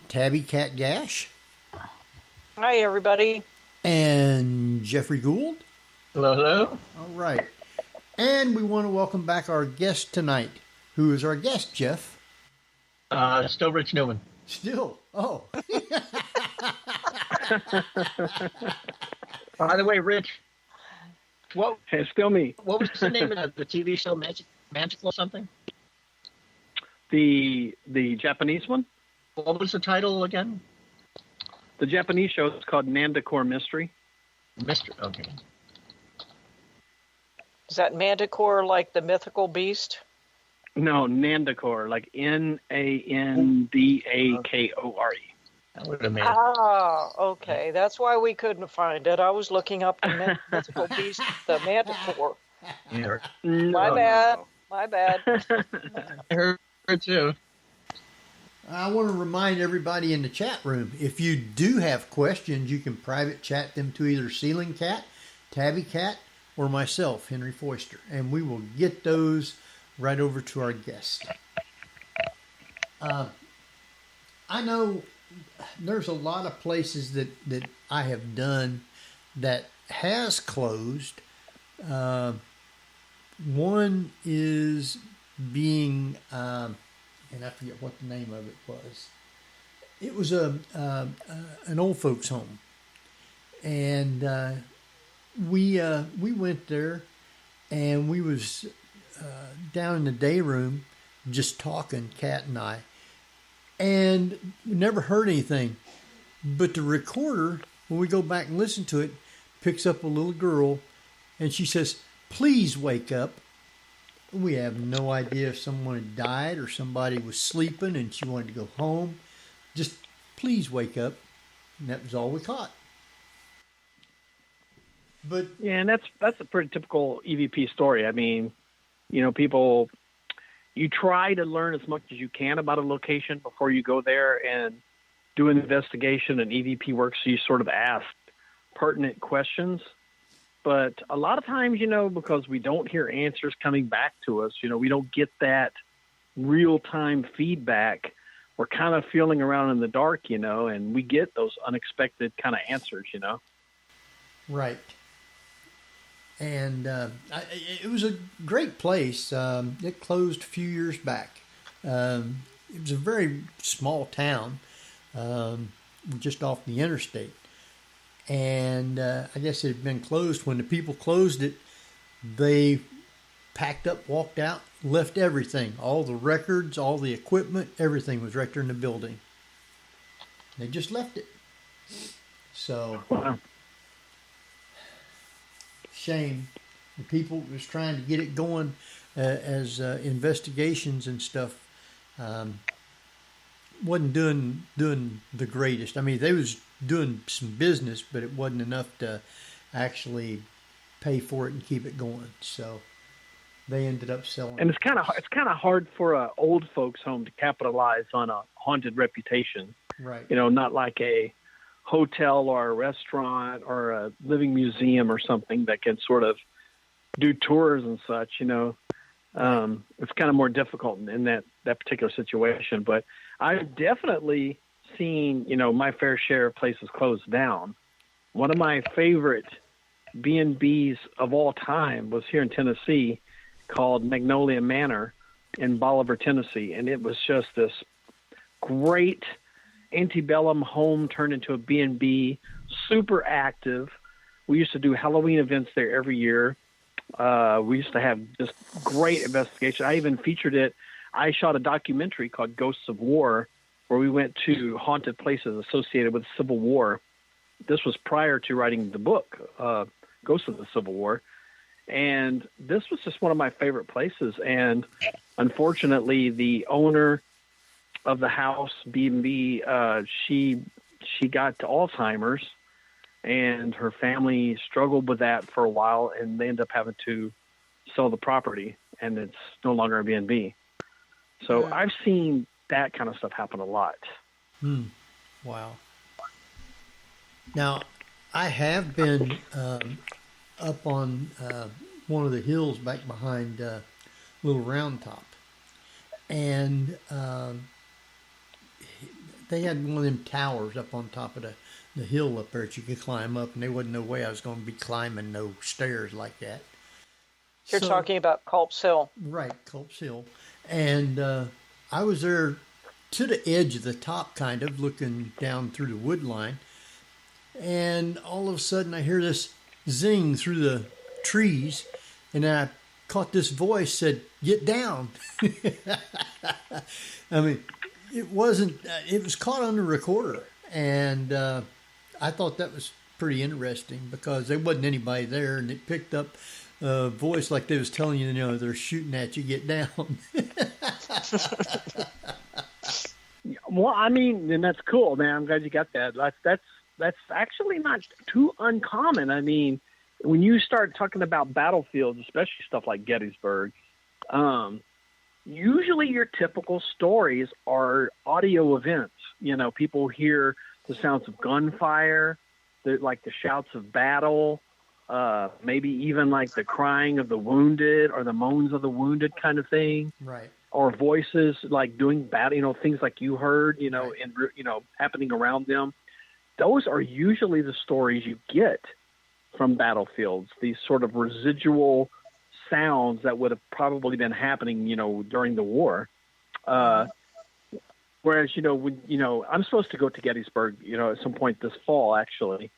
Tabby Cat Gash. Hi, everybody. And Jeffrey Gould. Hello, hello. All right. And we want to welcome back our guest tonight. Who is our guest, Jeff? Still Rich Newman. Still? Oh. By the way, Rich, It's still me. what was the name of the TV show, Magical something? The Japanese one? What was the title again? The Japanese show is called Nandacore Mystery. Mystery. Okay. Is that Manticore like the mythical beast? No, Nandacore, like Nandakore. That would have made Ah, okay. That's why we couldn't find it. I was looking up the mythical beast, the Manticore. Yeah. My bad. I heard it too. I want to remind everybody in the chat room, if you do have questions, you can private chat them to either Ceiling Cat, Tabby Cat, or myself, Henry Foister, and we will get those right over to our guest. I know there's a lot of places that I have done that has closed. One is being, and I forget what the name of it was. It was an old folks home, and we went there, and we was down in the day room just talking, Kat and I, and we never heard anything. But the recorder, when we go back and listen to it, picks up a little girl, and she says, "Please wake up." We have no idea if someone had died or somebody was sleeping and she wanted to go home. Just, "Please wake up." And that was all we caught. But Yeah, and that's a pretty typical EVP story. I mean, people, you try to learn as much as you can about a location before you go there and do an investigation and EVP work, so you sort of ask pertinent questions. But a lot of times, because we don't hear answers coming back to us, we don't get that real-time feedback. We're kind of feeling around in the dark, and we get those unexpected kind of answers, Right. And it was a great place. It closed a few years back. It was a very small town, just off the interstate. And I guess it had been closed. When the people closed it, they packed up, walked out, left everything. All the records, all the equipment, everything was right there in the building. They just left it. So... Wow. Shame. The people was trying to get it going as investigations and stuff wasn't doing the greatest. I mean, they was doing some business, but it wasn't enough to actually pay for it and keep it going. So they ended up selling. And it's kind of hard for a old folks home to capitalize on a haunted reputation. Right. Not like a hotel or a restaurant or a living museum or something that can sort of do tours and such, it's kind of more difficult in that particular situation. But I've definitely seen, my fair share of places closed down. One of my favorite B&Bs of all time was here in Tennessee, called Magnolia Manor in Bolivar, Tennessee. And it was just this great antebellum home turned into a B&B, super active. We used to do Halloween events there every year. We used to have just great investigation. I even featured it. I shot a documentary called Ghosts of War, where we went to haunted places associated with the Civil War. This was prior to writing the book, Ghosts of the Civil War. And this was just one of my favorite places. And unfortunately, the owner of the house, B&B, she got to Alzheimer's, and her family struggled with that for a while, and they ended up having to sell the property, and it's no longer a B&B. So I've seen that kind of stuff happen a lot. Wow. Now, I have been up on one of the hills back behind Little Round Top, and they had one of them towers up on top of the hill up there that you could climb up, and there wasn't no way I was going to be climbing no stairs like that. You're talking about Culp's Hill. Right, Culp's Hill. And I was there to the edge of the top, kind of, looking down through the wood line, and all of a sudden I hear this zing through the trees, and I caught this voice said, "Get down." I mean, it wasn't, it was caught on the recorder, and I thought that was pretty interesting because there wasn't anybody there, and it picked up a voice like they was telling you, they're shooting at you, get down. Well, I mean, and that's cool, man. I'm glad you got that. That's actually not too uncommon. I mean, when you start talking about battlefields, especially stuff like Gettysburg, usually your typical stories are audio events. People hear the sounds of gunfire, like the shouts of battle, maybe even like the crying of the wounded or the moans of the wounded kind of thing. Right. Or voices like doing battle, things like you heard, and happening around them. Those are usually the stories you get from battlefields, these sort of residual sounds that would have probably been happening, during the war. Whereas, when, I'm supposed to go to Gettysburg, at some point this fall, actually.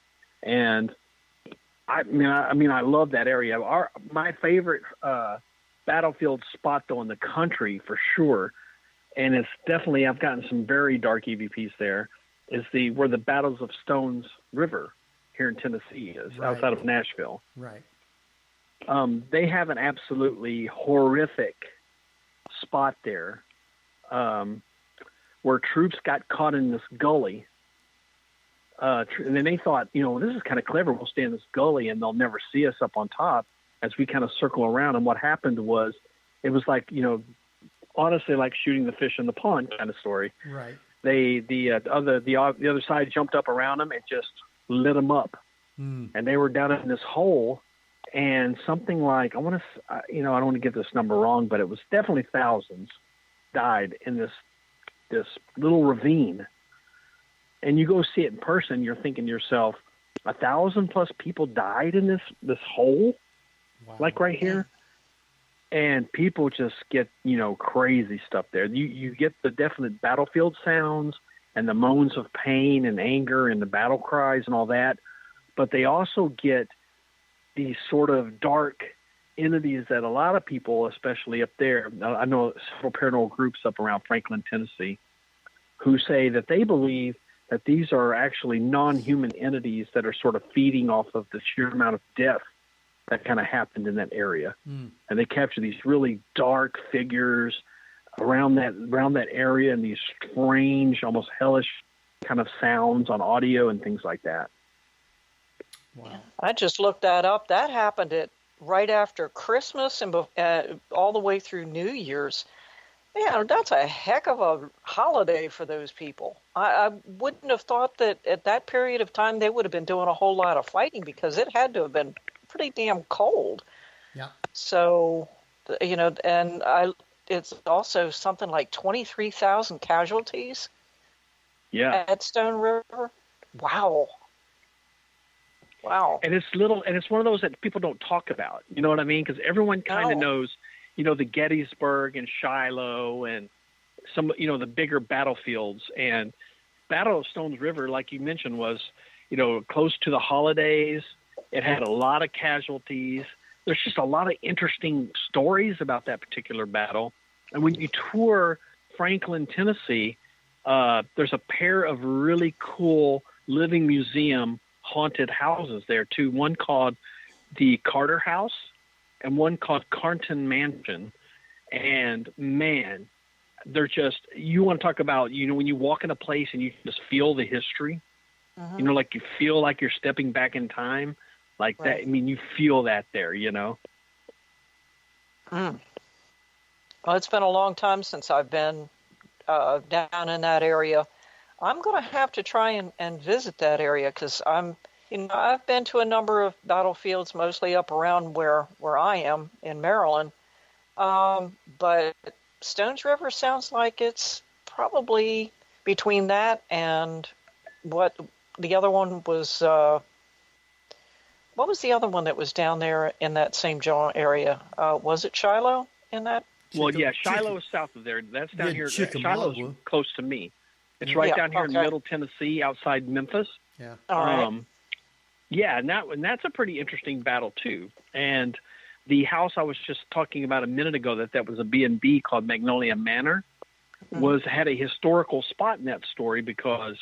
And I love that area. My favorite battlefield spot, though, in the country for sure, and it's definitely, I've gotten some very dark EVPs there, is where the Battles of Stones River here in Tennessee is, right outside of Nashville. Right. They have an absolutely horrific spot there, where troops got caught in this gully. And then they thought, this is kind of clever. We'll stay in this gully and they'll never see us up on top as we kind of circle around. And what happened was, it was like, honestly, like shooting the fish in the pond kind of story. Right. The other side jumped up around them and just lit them up. And they were down in this hole, and something like, I don't want to get this number wrong, but it was definitely thousands died in this little ravine. And you go see it in person, you're thinking to yourself, 1,000+ people died in this hole, wow, like right here. And people just get, crazy stuff there. You get the definite battlefield sounds and the moans of pain and anger and the battle cries and all that. But they also get these sort of dark entities that a lot of people, especially up there, I know several paranormal groups up around Franklin, Tennessee, who say that they believe that these are actually non-human entities that are sort of feeding off of the sheer amount of death that kind of happened in that area. And they capture these really dark figures around that area, and these strange, almost hellish kind of sounds on audio and things like that. Wow. I just looked that up. That happened right after Christmas and all the way through New Year's. Man, that's a heck of a holiday for those people. I wouldn't have thought that at that period of time they would have been doing a whole lot of fighting, because it had to have been pretty damn cold. Yeah. So, and it's also something like 23,000 casualties. Yeah. At Stone River. Wow. And it's one of those that people don't talk about. You know what I mean? Because everyone kind of knows, the Gettysburg and Shiloh and some, the bigger battlefields. And Battle of Stones River, like you mentioned, was, close to the holidays. It had a lot of casualties. There's just a lot of interesting stories about that particular battle. And when you tour Franklin, Tennessee, there's a pair of really cool living museum haunted houses there too. One called the Carter House and one called Carnton Mansion. And man, they're just, you want to talk about, when you walk in a place and you just feel the history, like you feel like you're stepping back in time like that. I mean, you feel that there, Well, it's been a long time since I've been down in that area. I'm going to have to try and visit that area because I've been to a number of battlefields, mostly up around where I am in Maryland. But Stones River sounds like it's probably between that and what the other one was. What was the other one that was down there in that same area? Was it Shiloh in that? Well, yeah, Shiloh is south of there. That's down here. Shiloh's close to me. It's right down here in Middle Tennessee, outside Memphis. Yeah. All right. Yeah, and that's a pretty interesting battle too. And the house I was just talking about a minute ago, that was a B&B called Magnolia Manor, had a historical spot in that story because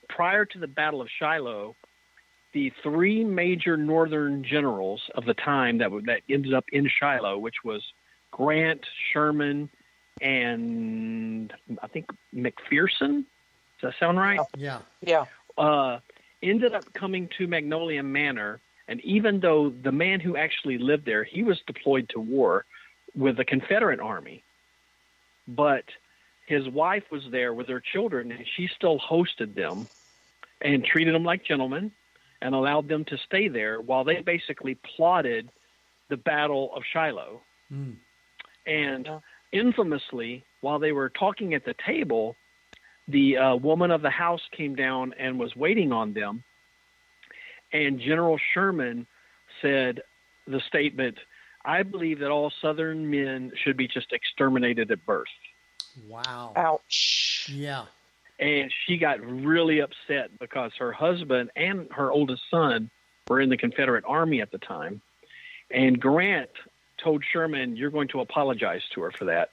prior to the Battle of Shiloh, the three major Northern generals of the time that ended up in Shiloh, which was Grant, Sherman, and I think McPherson. Does that sound right? Yeah. Yeah. Ended up coming to Magnolia Manor, and even though the man who actually lived there, he was deployed to war with the Confederate Army, but his wife was there with her children, and she still hosted them and treated them like gentlemen and allowed them to stay there while they basically plotted the Battle of Shiloh. And infamously, while they were talking at the table, the woman of the house came down and was waiting on them. And General Sherman said the statement, "I believe that all Southern men should be just exterminated at birth." Wow. Ouch. Yeah. And she got really upset because her husband and her oldest son were in the Confederate Army at the time. And Grant told Sherman, "You're going to apologize to her for that,"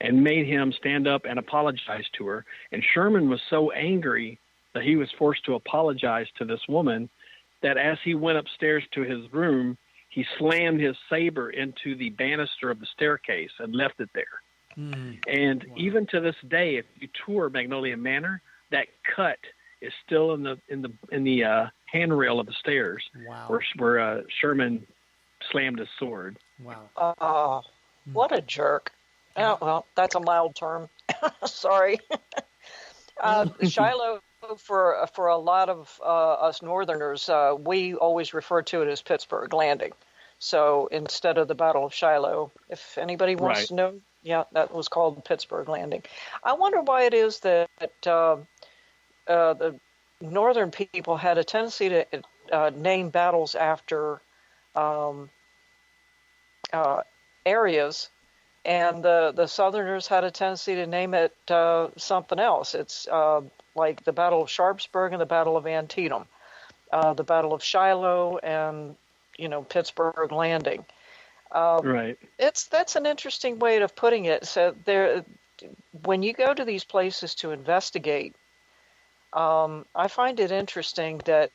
and made him stand up and apologize to her. And Sherman was so angry that he was forced to apologize to this woman that as he went upstairs to his room, he slammed his saber into the banister of the staircase and left it there. And even to this day, if you tour Magnolia Manor, that cut is still in the handrail of the stairs. Wow. where Sherman slammed his sword. Wow. Oh, what a jerk. Oh, well, that's a mild term. Sorry. Shiloh, for a lot of us Northerners, we always refer to it as Pittsburgh Landing. So instead of the Battle of Shiloh, if anybody wants to know, yeah, that was called Pittsburgh Landing. I wonder why it is that the Northern people had a tendency to name battles after areas, and the Southerners had a tendency to name it something else. It's like the Battle of Sharpsburg and the Battle of Antietam, the Battle of Shiloh, and Pittsburgh Landing. Right. That's an interesting way of putting it. So when you go to these places to investigate, I find it interesting that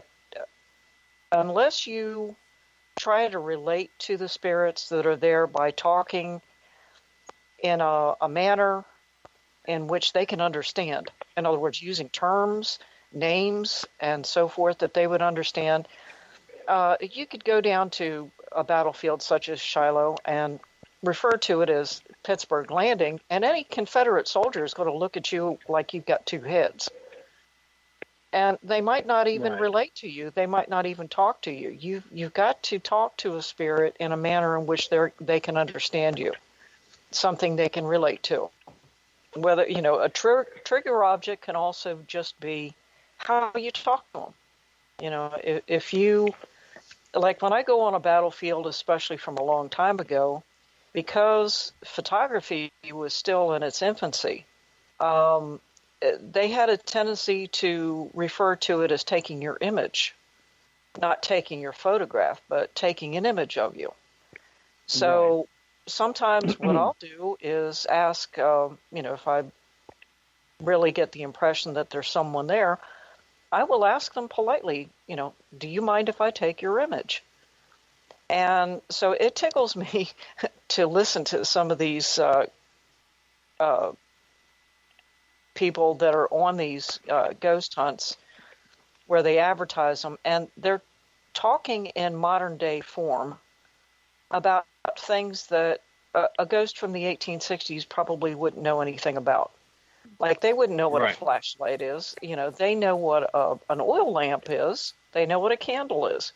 unless you try to relate to the spirits that are there by talking in a manner in which they can understand, in other words, using terms, names, and so forth that they would understand, you could go down to a battlefield such as Shiloh and refer to it as Pittsburgh Landing, and any Confederate soldier is going to look at you like you've got two heads. And they might not even Right. relate to you. They might not even talk to you. You've got to talk to a spirit in a manner in which they can understand you, something they can relate to. Whether, a trigger object can also just be how you talk to them. If you, like when I go on a battlefield, especially from a long time ago, because photography was still in its infancy, they had a tendency to refer to it as taking your image, not taking your photograph, but taking an image of you. So sometimes what I'll do is ask, if I really get the impression that there's someone there, I will ask them politely, do you mind if I take your image? And so it tickles me to listen to some of these people that are on these ghost hunts where they advertise them, and they're talking in modern day form about things that a ghost from the 1860s probably wouldn't know anything about. Like they wouldn't know what a flashlight is. They know what an oil lamp is. They know what a candle is,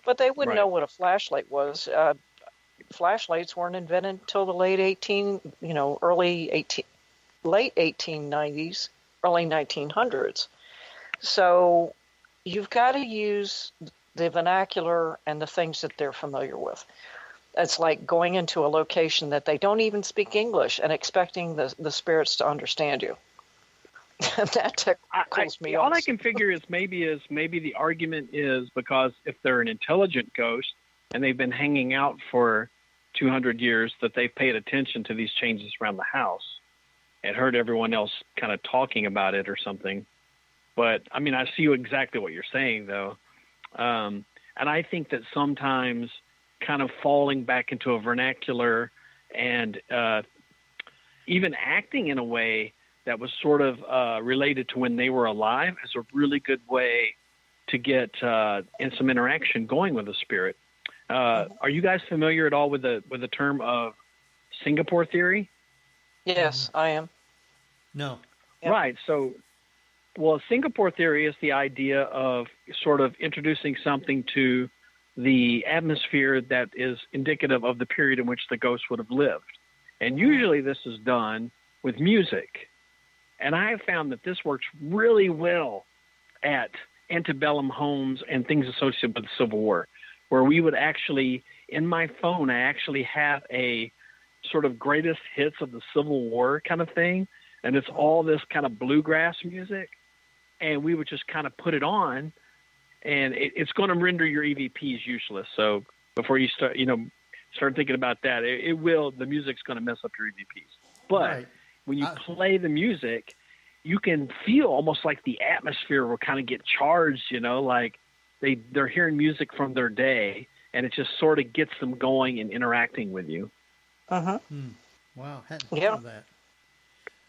but they wouldn't know what a flashlight was. Flashlights weren't invented until the late 1890s, early 1900s. So you've got to use the vernacular and the things that they're familiar with. It's like going into a location that they don't even speak English and expecting the spirits to understand you. That tickles me. All I can figure is maybe the argument is because if they're an intelligent ghost and they've been hanging out for 200 years, that they've paid attention to these changes around the house and heard everyone else kind of talking about it or something. But I mean, I see exactly what you're saying though. And I think that sometimes kind of falling back into a vernacular and even acting in a way that was sort of related to when they were alive is a really good way to get in some interaction going with the spirit. Are you guys familiar at all with the term of Singapore theory? Yes, I am. No. Yep. Right. So, Singapore theory is the idea of sort of introducing something to the atmosphere that is indicative of the period in which the ghost would have lived. And usually this is done with music. And I have found that this works really well at antebellum homes and things associated with the Civil War, where we would actually, in my phone, I actually have a sort of greatest hits of the Civil War kind of thing. And it's all this kind of bluegrass music. And we would just kind of put it on, and it's going to render your EVPs useless. So before you start thinking about that, the music's going to mess up your EVPs. But when you play the music, you can feel almost like the atmosphere will kind of get charged, like they're hearing music from their day, and it just sort of gets them going and interacting with you. Uh-huh. Wow, hadn't thought of that.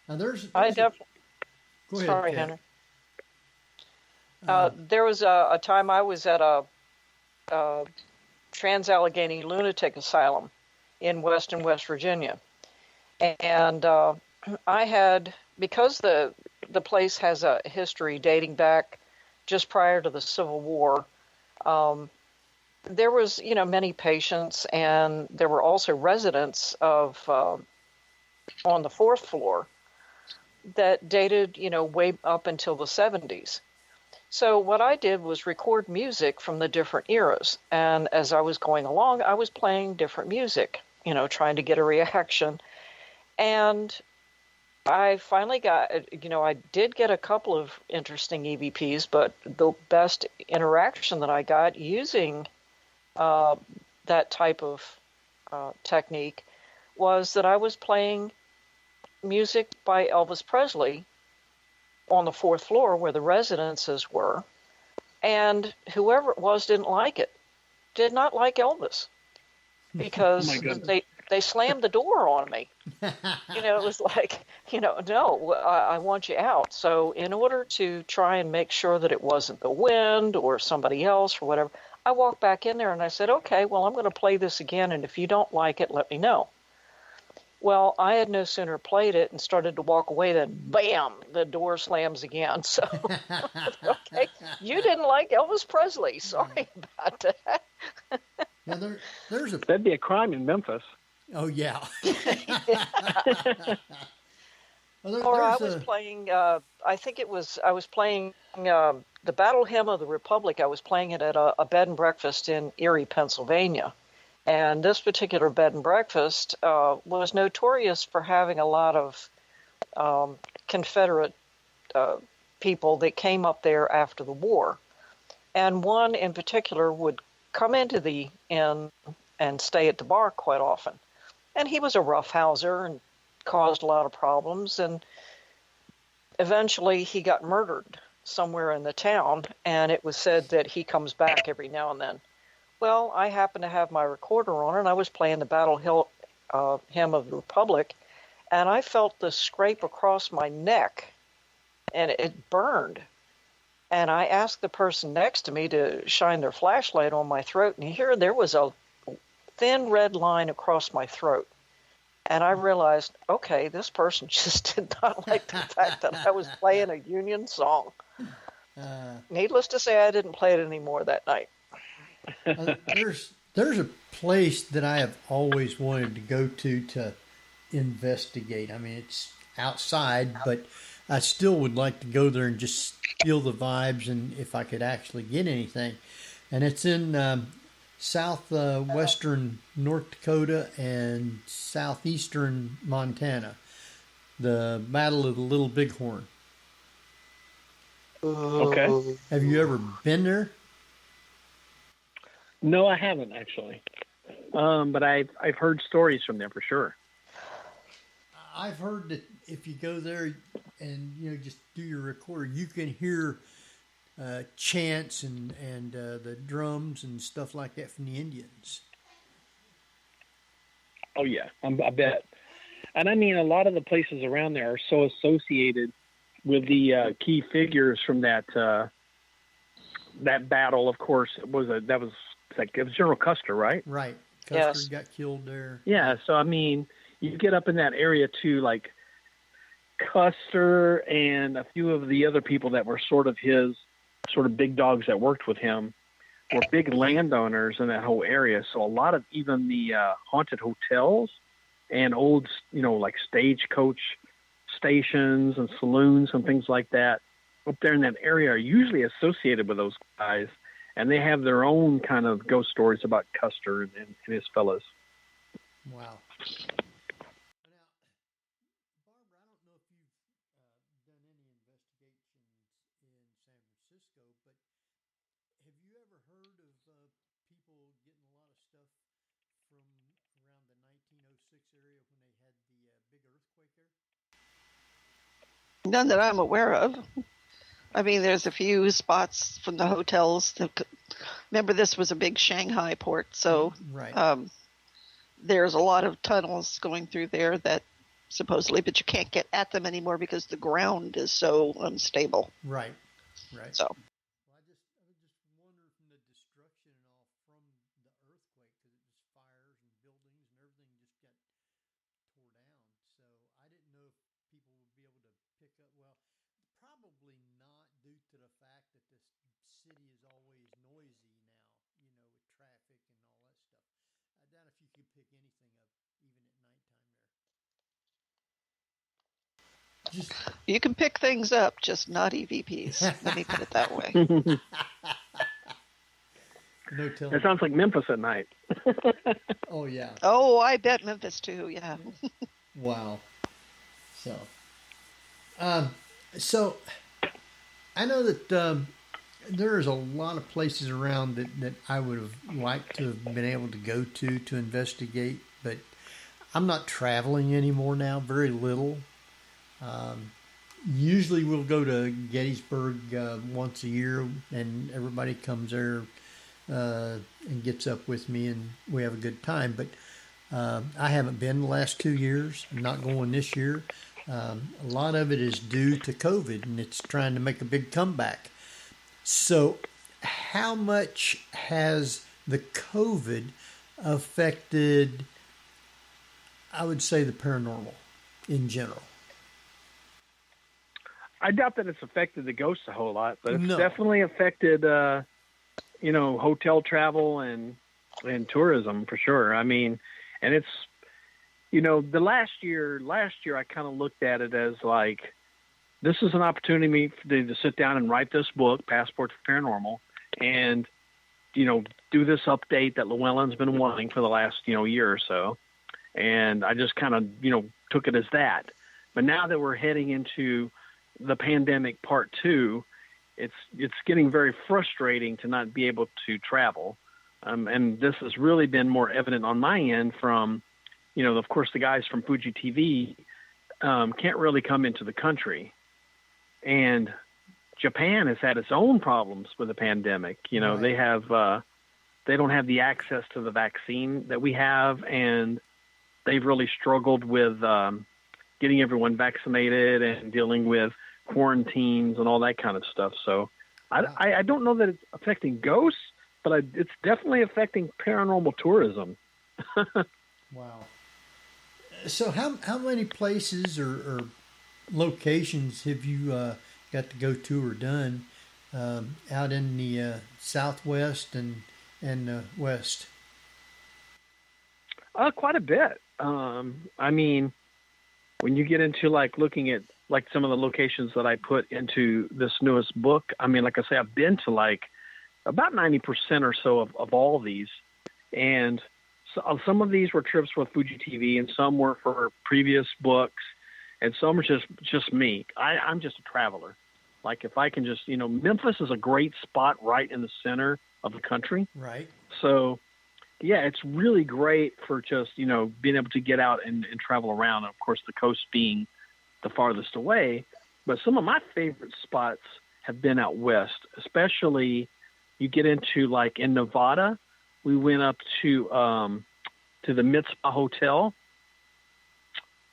Now I definitely. Go ahead, Sorry, Kat. Henry. There was a time I was at a Trans-Allegheny lunatic asylum in Weston, West Virginia. And I had, because the place has a history dating back just prior to the Civil War, there was, many patients, and there were also residents of on the fourth floor that dated, way up until the 70s. So what I did was record music from the different eras. And as I was going along, I was playing different music, trying to get a reaction. And I finally got, I did get a couple of interesting EVPs, but the best interaction that I got using that type of technique was that I was playing music by Elvis Presley on the fourth floor where the residences were, and whoever it was did not like Elvis, because they slammed the door on me. It was like, no, I want you out. So in order to try and make sure that it wasn't the wind or somebody else or whatever, I walked back in there and I said, okay, well, I'm going to play this again, and if you don't like it, let me know. Well, I had no sooner played it and started to walk away than bam, the door slams again. So, okay, you didn't like Elvis Presley. Sorry about that. Now there's a That'd be a crime in Memphis. Oh yeah. Well, Or I was playing. I think I was playing the Battle Hymn of the Republic. I was playing it at a bed and breakfast in Erie, Pennsylvania. And this particular bed and breakfast was notorious for having a lot of Confederate people that came up there after the war. And one in particular would come into the inn and stay at the bar quite often. And he was a roughhouser and caused a lot of problems. And eventually he got murdered somewhere in the town. And it was said that he comes back every now and then. Well, I happened to have my recorder on, and I was playing the Battle Hymn of the Republic, and I felt the scrape across my neck, and it burned. And I asked the person next to me to shine their flashlight on my throat, and here there was a thin red line across my throat. And I realized, okay, this person just did not like the fact that I was playing a Union song. Needless to say, I didn't play it anymore that night. There's a place that I have always wanted to go to investigate. I mean, it's outside, but I still would like to go there and just feel the vibes and if I could actually get anything. And it's in southwestern North Dakota and southeastern Montana. The Battle of the Little Bighorn. Okay. Have you ever been there? No, I haven't actually, but I've heard stories from there for sure. I've heard that if you go there and just do your recorder, you can hear chants and the drums and stuff like that from the Indians. Oh yeah, I bet. And I mean, a lot of the places around there are so associated with the key figures from that battle. Of course, it was General Custer, right? Right. Custer Yes. got killed there. Yeah. So I mean, you get up in that area too, like Custer and a few of the other people that were sort of his big dogs that worked with him were big landowners in that whole area. So a lot of even the haunted hotels and old, like stagecoach stations and saloons and things like that up there in that area are usually associated with those guys. And they have their own kind of ghost stories about Custer and his fellows. Wow. Now, Barbara, I don't know if you've done any investigations in San Francisco, but have you ever heard of people getting a lot of stuff from around the 1906 area when they had the big earthquake there? None that I'm aware of. I mean, there's a few spots from the hotels. Remember, this was a big Shanghai port, so right. There's a lot of tunnels going through there that supposedly, but you can't get at them anymore because the ground is so unstable. Right. So. Well, I was just wondering from the destruction and all from the earthquake, because it was fires and buildings and everything just got tore down. So I didn't know if people would be able to pick up. Well, probably not, due to the fact that this city is always noisy now, with traffic and all that stuff. I doubt if you could pick anything up even at nighttime there. You can pick things up, just not EVPs. Let me put it that way. No telling. It sounds like Memphis at night. Oh, yeah. Oh, I bet Memphis too, yeah. Wow. So I know that there's a lot of places around that I would have liked to have been able to go to investigate, but I'm not traveling anymore now, very little. Usually we'll go to Gettysburg once a year, and everybody comes there and gets up with me, and we have a good time. But I haven't been the last 2 years. I'm not going this year. A lot of it is due to COVID, and it's trying to make a big comeback. So how much has the COVID affected I would say the paranormal in general. I doubt that it's affected the ghosts a whole lot, but it's No. definitely affected, hotel travel and tourism for sure. I mean, and it's, the last year I kind of looked at it as like, this is an opportunity to sit down and write this book, Passport to Paranormal, and, do this update that Llewellyn's been wanting for the last, year or so. And I just kind of, took it as that. But now that we're heading into the pandemic part 2, it's getting very frustrating to not be able to travel. And this has really been more evident on my end from, of course, the guys from Fuji TV can't really come into the country. And Japan has had its own problems with the pandemic. Right. They don't have the access to the vaccine that we have, and they've really struggled with getting everyone vaccinated and dealing with quarantines and all that kind of stuff. So I don't know that it's affecting ghosts, but it's definitely affecting paranormal tourism. Wow. So how many places or locations have you got to go to or done out in the Southwest and West? Quite a bit. I mean, when you get into looking at some of the locations that I put into this newest book, I mean, like I say, I've been to about 90% or so of all of these. And so, some of these were trips with Fuji TV, and some were for previous books, and some are just me. I'm just a traveler. If I can just, Memphis is a great spot right in the center of the country. Right. So, yeah, it's really great for just, being able to get out and travel around. And of course, the coast being the farthest away. But some of my favorite spots have been out west, especially you get into in Nevada. We went up to the Mitzpah Hotel,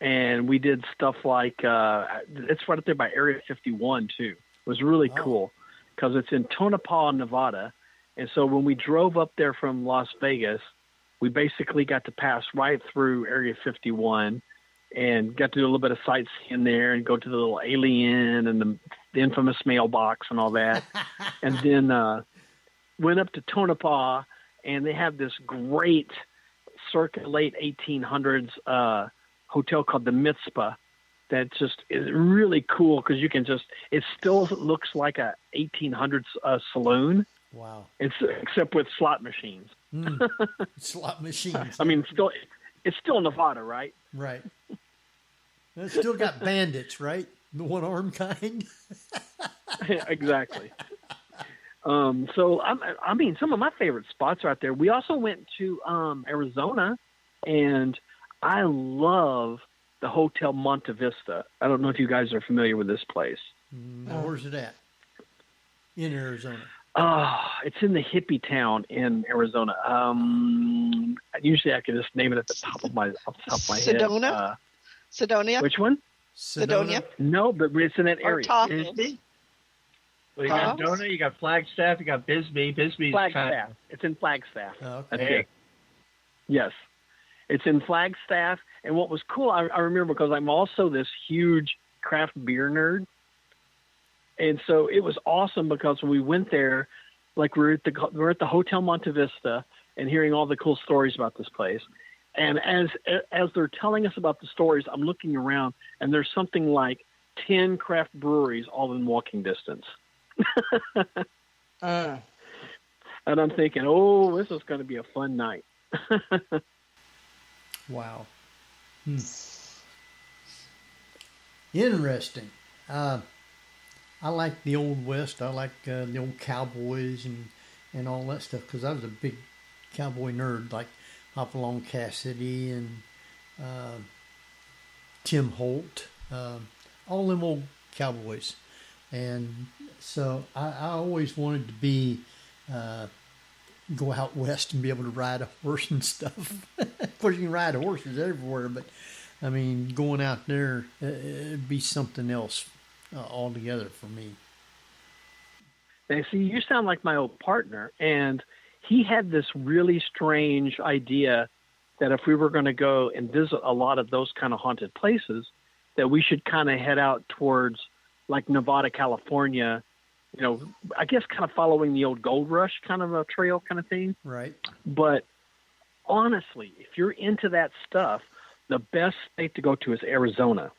and we did stuff it's right up there by Area 51 too. It was really cool because it's in Tonopah, Nevada. And so when we drove up there from Las Vegas, we basically got to pass right through Area 51 and got to do a little bit of sightseeing there and go to the little alien and the infamous mailbox and all that. And then went up to Tonopah, and they have this great circa late 1800s hotel called the Mitzpah that just is really cool because you can it still looks like a 1800s saloon. Wow. Except with slot machines. Slot machines. I mean, it's still Nevada, right? Right. It's still got bandits, right? The one-armed kind. Exactly. So, I mean, some of my favorite spots are out there. We also went to Arizona, and I love the Hotel Monte Vista. I don't know if you guys are familiar with this place. No, where's it at? In Arizona. It's in the hippie town in Arizona. Usually I can just name it at the top of my head. Sedona? Which one? Sedona? No, but it's in that area. Bisbee? Well, you got Sedona, you got Flagstaff, you got Bisbee. Bisbee's Flagstaff. It's in Flagstaff. Oh, okay. That's it. Yes. It's in Flagstaff. And what was cool, I remember because I'm also this huge craft beer nerd. And so it was awesome because when we went there, we're at the Hotel Monte Vista and hearing all the cool stories about this place. And as they're telling us about the stories, I'm looking around, and there's something like 10 craft breweries all in walking distance. And I'm thinking, this is going to be a fun night. Wow. Interesting. I like the Old West. I like the old cowboys and all that stuff because I was a big cowboy nerd, like Hopalong Cassidy and Tim Holt, all them old cowboys. And so I always wanted to go out west and be able to ride a horse and stuff. Of course, you can ride horses everywhere, but I mean, going out there, it'd be something else altogether for me. Now, see, you sound like my old partner, and he had this really strange idea that if we were going to go and visit a lot of those kind of haunted places, that we should kind of head out towards like Nevada, California, you know, I guess kind of following the old gold rush kind of a trail kind of thing. Right. But honestly, if you're into that stuff, the best state to go to is Arizona.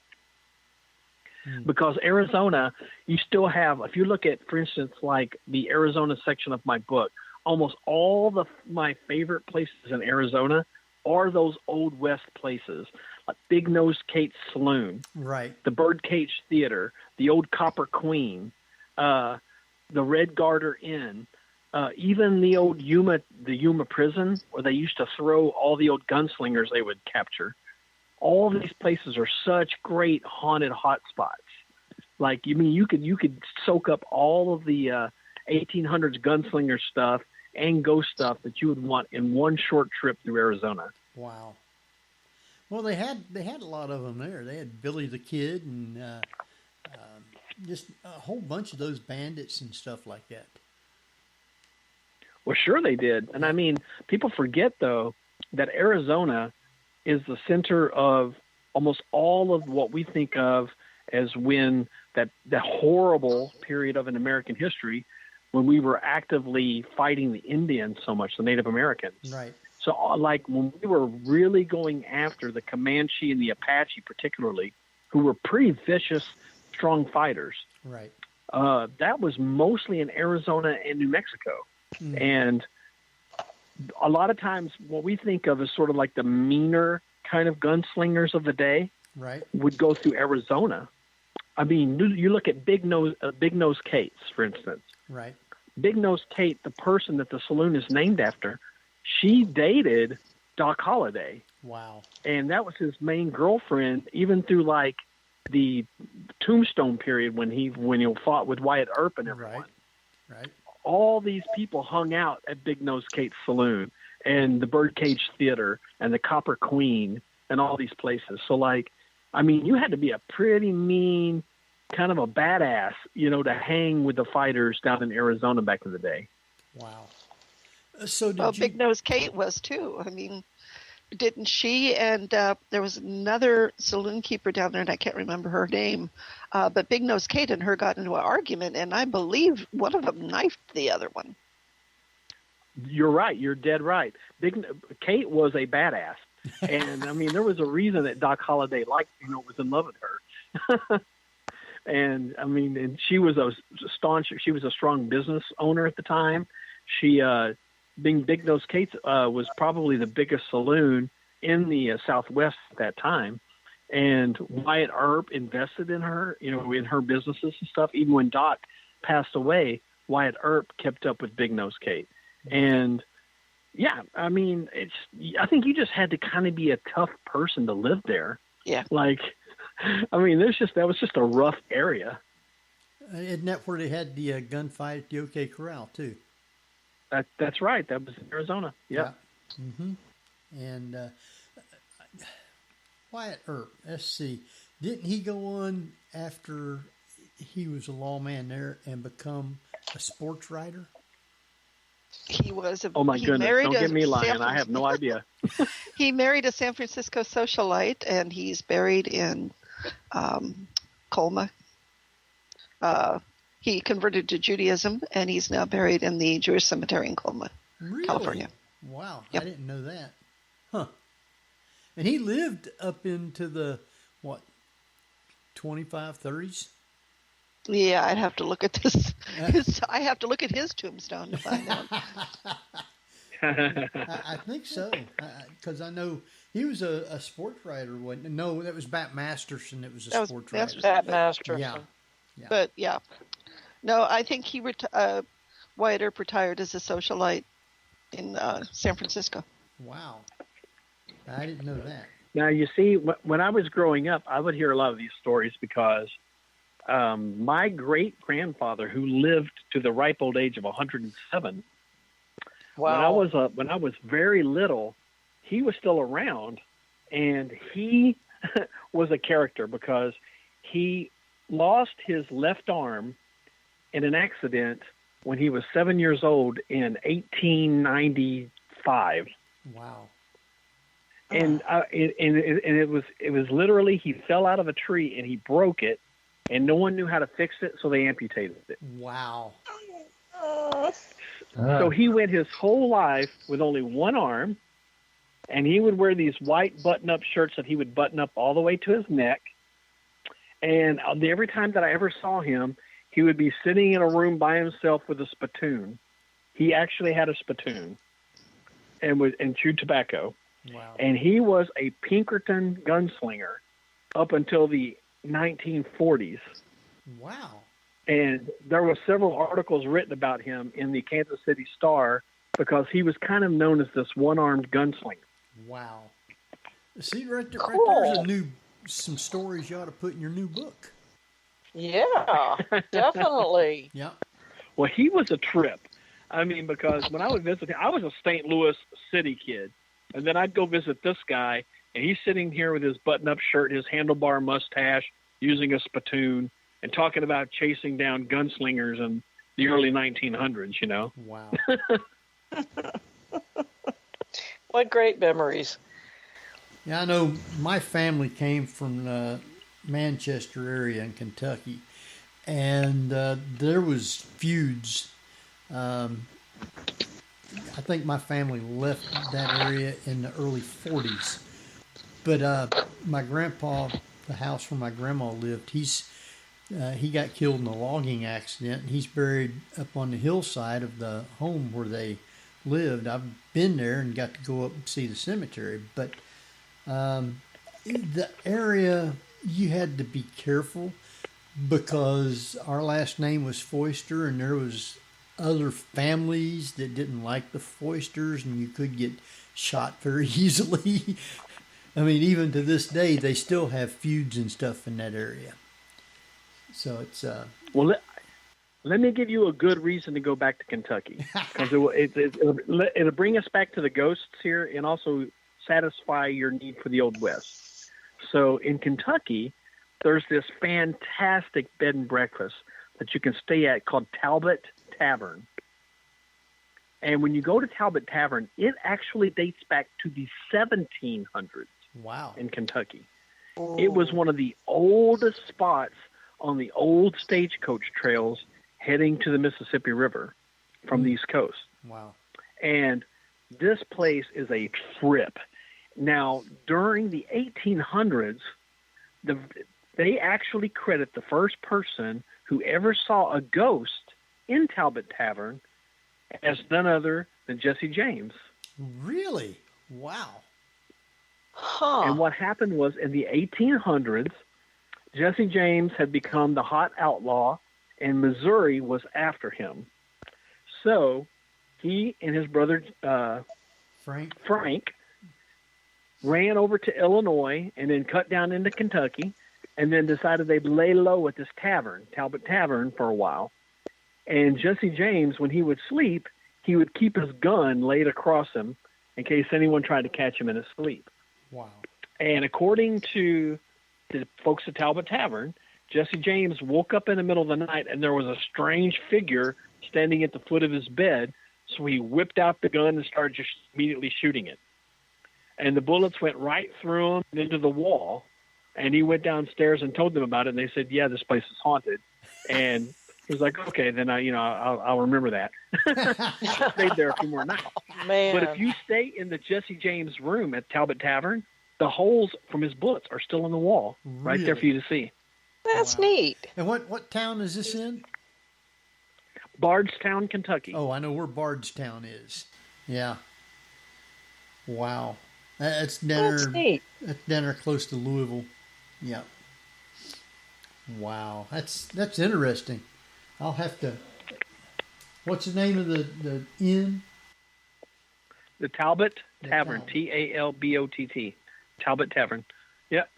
Because Arizona, you still have, if you look at, for instance, like the Arizona section of my book, almost all my favorite places in Arizona are those Old West places, like Big Nose Kate's Saloon, right, the Birdcage Theater, the old Copper Queen, the Red Garter Inn, even the old Yuma prison, where they used to throw all the old gunslingers they would capture. All these places are such great haunted hot spots. Like, you mean you could soak up all of the 1800s gunslinger stuff and ghost stuff that you would want in one short trip through Arizona. Wow. Well, they had a lot of them there. They had Billy the Kid and just a whole bunch of those bandits and stuff like that. Well, sure they did. And I mean, people forget, though, that Arizona is the center of almost all of what we think of as when that horrible period of an American history when we were actively fighting the Indians so much, the Native Americans. Right. So, like, when we were really going after the Comanche and the Apache particularly, who were pretty vicious, strong fighters, right, that was mostly in Arizona and New Mexico. And a lot of times what we think of as sort of like the meaner kind of gunslingers of the day right, would go through Arizona. I mean, you look at Big Nose Kate's, for instance. right. Big Nose Kate, the person that the saloon is named after, she dated Doc Holliday. Wow. And that was his main girlfriend, even through like the Tombstone period when he fought with Wyatt Earp and everyone. Right. All these people hung out at Big Nose Kate's Saloon and the Birdcage Theater and the Copper Queen and all these places. So, like, I mean, you had to be a pretty mean, kind of a badass, to hang with the fighters down in Arizona back in the day. Wow. So Big Nose Kate was too. I mean, didn't she? And there was another saloon keeper down there, and I can't remember her name. But Big Nose Kate and her got into an argument, and I believe one of them knifed the other one. You're right. You're dead right. Kate was a badass, and I mean, there was a reason that Doc Holliday was in love with her. And I mean, and she was a strong business owner at the time. She, being Big Nose Kate's, was probably the biggest saloon in the Southwest at that time. And Wyatt Earp invested in her, in her businesses and stuff. Even when Doc passed away, Wyatt Earp kept up with Big Nose Kate. And yeah, I mean, I think you just had to kind of be a tough person to live there. Yeah. Like, I mean, that was just a rough area. Isn't that where they had the gunfight at the OK Corral too? That's right. That was in Arizona. Yep. Yeah. Mm-hmm. And Wyatt Earp, let's see, didn't he go on after he was a lawman there and become a sports writer? He was. Oh my goodness! Don't get me lying. I have no idea. He married a San Francisco socialite, and he's buried in Colma. He converted to Judaism, and he's now buried in the Jewish cemetery in Colma, really? California. Wow, yep. I didn't know that. Huh. And he lived up into the, 25, 30s? Yeah, I'd have to look at this. I have to look at his tombstone to find out. I think so, because I know he was a sports writer. No, that was Bat Masterson. That was a sports writer. Bat Masterson. Yeah. But yeah, no, I think Wyatt Earp retired as a socialite in San Francisco. Wow, I didn't know that. Now you see, when I was growing up, I would hear a lot of these stories because my great grandfather, who lived to the ripe old age of 107. Wow. When I was very little, he was still around, and he was a character because he lost his left arm in an accident when he was 7 years old in 1895. Wow. And it was literally, he fell out of a tree and he broke it, and no one knew how to fix it, so they amputated it. Wow. So he went his whole life with only one arm, and he would wear these white button-up shirts that he would button up all the way to his neck. And every time that I ever saw him, he would be sitting in a room by himself with a spittoon. He actually had a spittoon and chewed tobacco. Wow. And he was a Pinkerton gunslinger up until the 1940s. Wow. And there were several articles written about him in the Kansas City Star because he was kind of known as this one-armed gunslinger. Wow. See, right there, Cool. there's some stories you ought to put in your new book. Yeah, definitely. Yeah. Well, he was a trip. I mean, because when I would visit him, I was a St. Louis city kid. And then I'd go visit this guy, and he's sitting here with his button-up shirt, his handlebar mustache, using a spittoon, and talking about chasing down gunslingers in the early 1900s, you know? Wow. What great memories. Yeah, I know my family came from the Manchester area in Kentucky, and there was feuds. I think my family left that area in the early 40s. But my grandpa, the house where my grandma lived, he got killed in a logging accident, and he's buried up on the hillside of the home where they lived. I've been there and got to go up and see the cemetery. But the area, you had to be careful because our last name was Foister, and there was other families that didn't like the Foisters, and you could get shot very easily. I mean, even to this day, they still have feuds and stuff in that area. So it's Well, let me give you a good reason to go back to Kentucky, because it'll bring us back to the ghosts here and also satisfy your need for the Old West. So in Kentucky, there's this fantastic bed and breakfast that you can stay at called Talbot Tavern. And when you go to Talbot Tavern, it actually dates back to the 1700s. Wow. In Kentucky. Oh. It was one of the oldest spots on the old stagecoach trails heading to the Mississippi River from the East Coast. Wow. And this place is a trip. Now, during the 1800s, they actually credit the first person who ever saw a ghost in Talbot Tavern as none other than Jesse James. Really? Wow. Huh. And what happened was in the 1800s, Jesse James had become the hot outlaw, and Missouri was after him. So he and his brother Frank ran over to Illinois and then cut down into Kentucky, and then decided they'd lay low at this tavern, Talbot Tavern, for a while. And Jesse James, when he would sleep, he would keep his gun laid across him in case anyone tried to catch him in his sleep. Wow. And according to the folks at Talbot Tavern, Jesse James woke up in the middle of the night and there was a strange figure standing at the foot of his bed. So he whipped out the gun and started just immediately shooting it. And the bullets went right through him and into the wall. And he went downstairs and told them about it. And they said, yeah, this place is haunted. And he was like, okay, then I'll remember that. Stayed there a few more nights. Man. But if you stay in the Jesse James room at Talbot Tavern, the holes from his bullets are still in the wall, right there for you to see. That's neat. And what town is this in? Bardstown, Kentucky. Oh, I know where Bardstown is. Yeah. Wow. That's down there close to Louisville. Yeah. Wow. That's interesting. I'll have to. What's the name of the inn? The Talbot Tavern. Talbott. Talbot Tavern. Yep.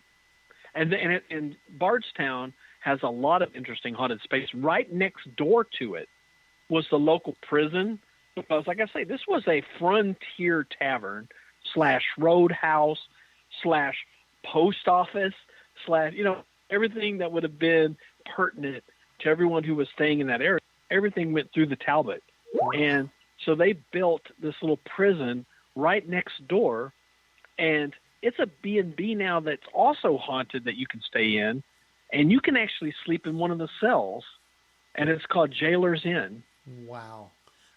And Bardstown has a lot of interesting haunted space. Right next door to it was the local prison. Because, like I say, this was a frontier tavern / roadhouse / post office / everything that would have been pertinent to everyone who was staying in that area. Everything went through the Talbot. And so they built this little prison right next door. And it's a B&B now that's also haunted that you can stay in, and you can actually sleep in one of the cells, and it's called Jailer's Inn. Wow.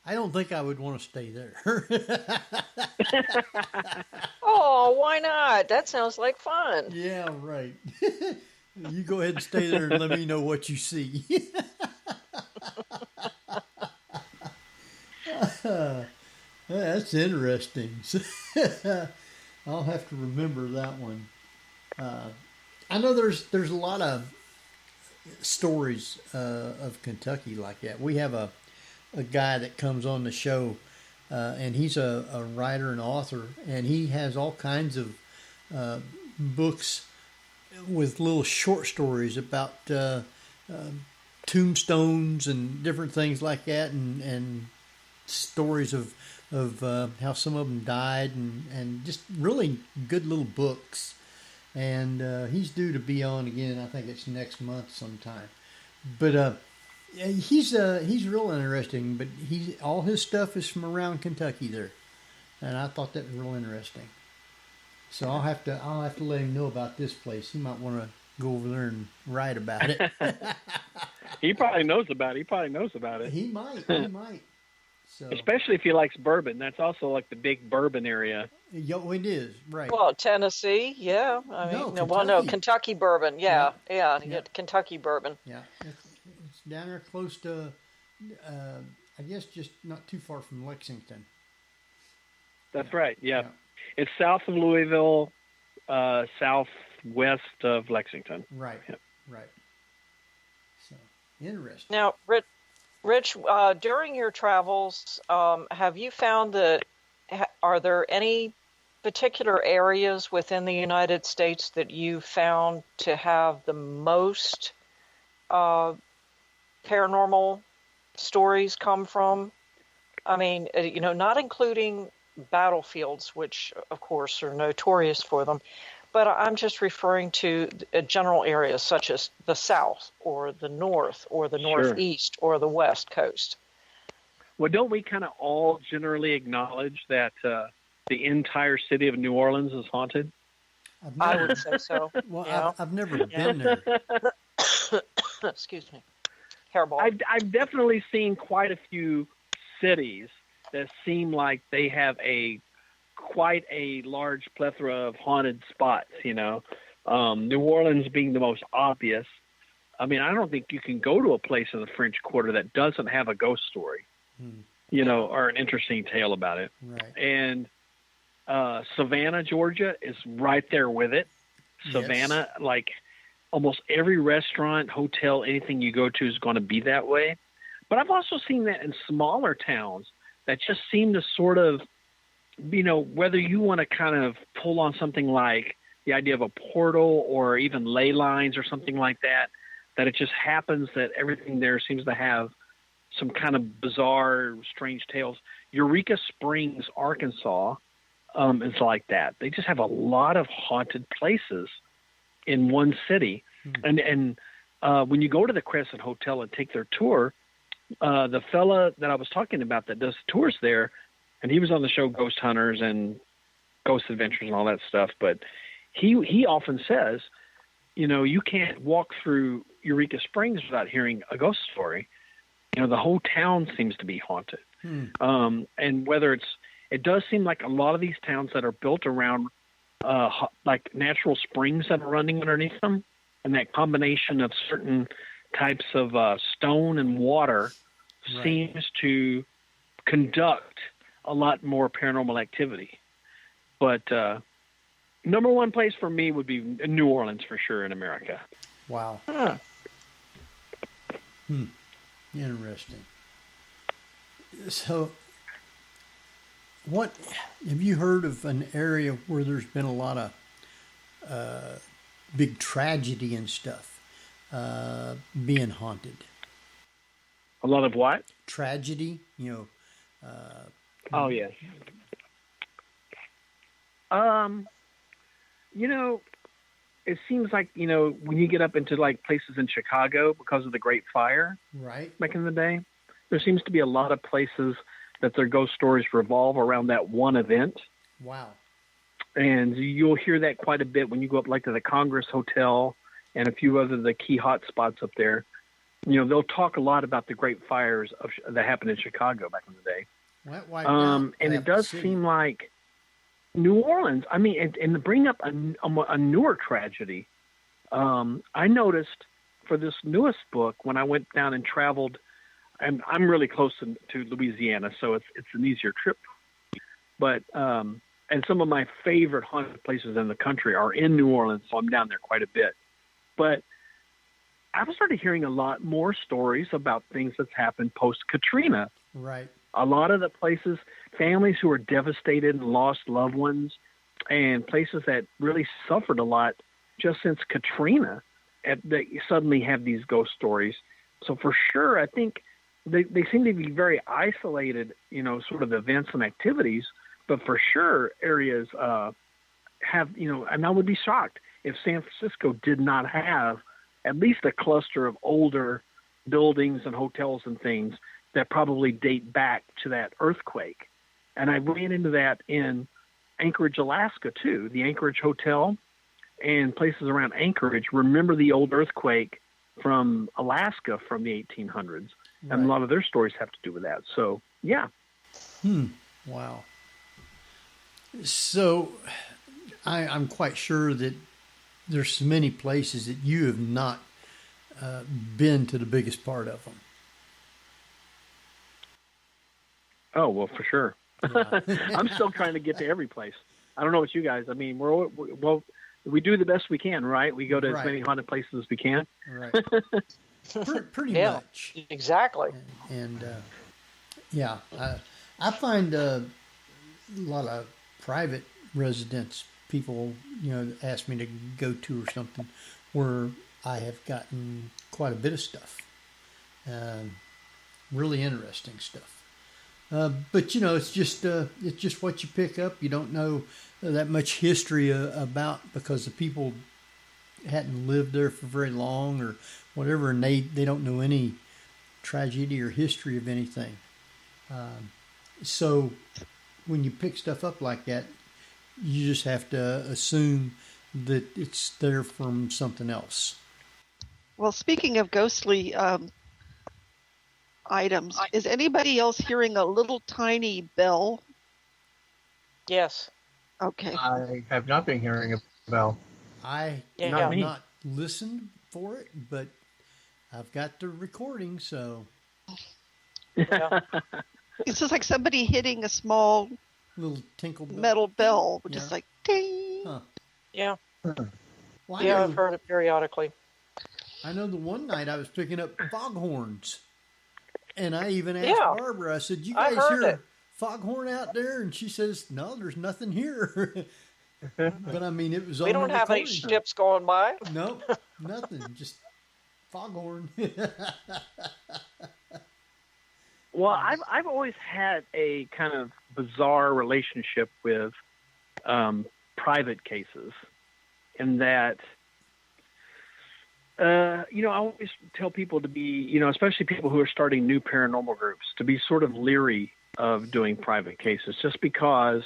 I don't think I would want to stay there. Oh, why not? That sounds like fun. Yeah, right. You go ahead and stay there and let me know what you see. That's interesting. I'll have to remember that one. I know there's a lot of stories of Kentucky like that. We have a guy that comes on the show, and he's a writer and author, and he has all kinds of books with little short stories about tombstones and different things like that, and stories of how some of them died, and just really good little books. And he's due to be on again. I think it's next month sometime. But he's real interesting. But all his stuff is from around Kentucky there, and I thought that was real interesting. So I'll have to let him know about this place. He might want to go over there and write about it. He probably knows about it. He might. So, especially if he likes bourbon. That's also like the big bourbon area. Yeah, it is, right. Well, Tennessee, yeah. Kentucky bourbon, yeah. You get Kentucky bourbon. Yeah, it's down there close to, I guess just not too far from Lexington. That's right, yeah. It's south of Louisville, southwest of Lexington. Right, right. So, interesting. Now, Rich, during your travels, have you found that, are there any particular areas within the United States that you found to have the most paranormal stories come from? I mean, not including battlefields, which of course are notorious for them, but I'm just referring to general areas such as the South or the North or the Northeast or the West Coast. Well, don't we kind of all generally acknowledge that the entire city of New Orleans is haunted? I would say so. Well, yeah. I've never been there. Excuse me. Hairball. I've definitely seen quite a few cities that seem like they have quite a large plethora of haunted spots, New Orleans being the most obvious. I mean, I don't think you can go to a place in the French Quarter that doesn't have a ghost story, or an interesting tale about it. Right. And Savannah, Georgia is right there with it. Savannah, yes. Like almost every restaurant, hotel, anything you go to is going to be that way. But I've also seen that in smaller towns that just seem to sort of, whether you want to kind of pull on something like the idea of a portal or even ley lines or something like that, that it just happens that everything there seems to have some kind of bizarre, strange tales. Eureka Springs, Arkansas, is like that. They just have a lot of haunted places in one city. And when you go to the Crescent Hotel and take their tour, the fella that I was talking about that does tours there, and he was on the show Ghost Hunters and Ghost Adventures and all that stuff, but he often says, you can't walk through Eureka Springs without hearing a ghost story. The whole town seems to be haunted. And whether it does seem like a lot of these towns that are built around like natural springs that are running underneath them, and that combination of certain types of stone and water seems to conduct a lot more paranormal activity. But number one place for me would be New Orleans for sure in America. Wow. Interesting. So, what have you heard of an area where there's been a lot of big tragedy and stuff being haunted? A lot of what? Tragedy, Oh, yes. It seems like, when you get up into like places in Chicago because of the Great Fire, right, back in the day, there seems to be a lot of places that their ghost stories revolve around that one event. Wow. And you'll hear that quite a bit when you go up like to the Congress Hotel and a few other the key hot spots up there. You know, they'll talk a lot about the great fires that happened in Chicago back in the day. And it does seem like New Orleans, I mean, and to bring up a newer tragedy, I noticed for this newest book, when I went down and traveled, and I'm really close to Louisiana, so it's an easier trip. But, and some of my favorite haunted places in the country are in New Orleans, so I'm down there quite a bit. But I've started hearing a lot more stories about things that's happened post-Katrina. Right. A lot of the places, families who are devastated and lost loved ones, and places that really suffered a lot just since Katrina, they suddenly have these ghost stories. So for sure, I think they seem to be very isolated, you know, sort of events and activities. But for sure, areas have, you know, and I would be shocked if San Francisco did not have at least a cluster of older buildings and hotels and things that probably date back to that earthquake. And I ran into that in Anchorage, Alaska, too. The Anchorage Hotel and places around Anchorage remember the old earthquake from Alaska from the 1800s. Right. And a lot of their stories have to do with that. So, yeah. Wow. So I'm quite sure that there's so many places that you have not been to the biggest part of them. Oh, well, for sure. Yeah. I'm still trying to get to every place. I don't know what you guys, I mean, we do the best we can, right? We go to as many haunted places as we can. Right. Pretty much. Exactly. And yeah, I find a lot of private residence people, you know, ask me to go to or something where I have gotten quite a bit of stuff. Really interesting stuff. But you know, it's just what you pick up. You don't know that much history about, because the people hadn't lived there for very long or whatever, and they don't know any tragedy or history of anything. So when you pick stuff up like that, you just have to assume that it's there from something else. Well, speaking of ghostly items, is anybody else hearing a little tiny bell? Yes. Okay. I have not been hearing a bell. I have not listened for it, but I've got the recording, so. Yeah. It's just like somebody hitting a small little tinkle bell. Metal bell, just like ding. Huh. Yeah. Well, I've heard it periodically. I know the one night I was picking up foghorns, and I even asked Barbara, I said, "You guys hear a foghorn out there?" And she says, "No, there's nothing here." But I mean, it was on We don't have any ships going by. Nope, nothing, just foghorn. Well, I've always had a kind of bizarre relationship with private cases, in that, you know, I always tell people to be, you know, especially people who are starting new paranormal groups, to be sort of leery of doing private cases, just because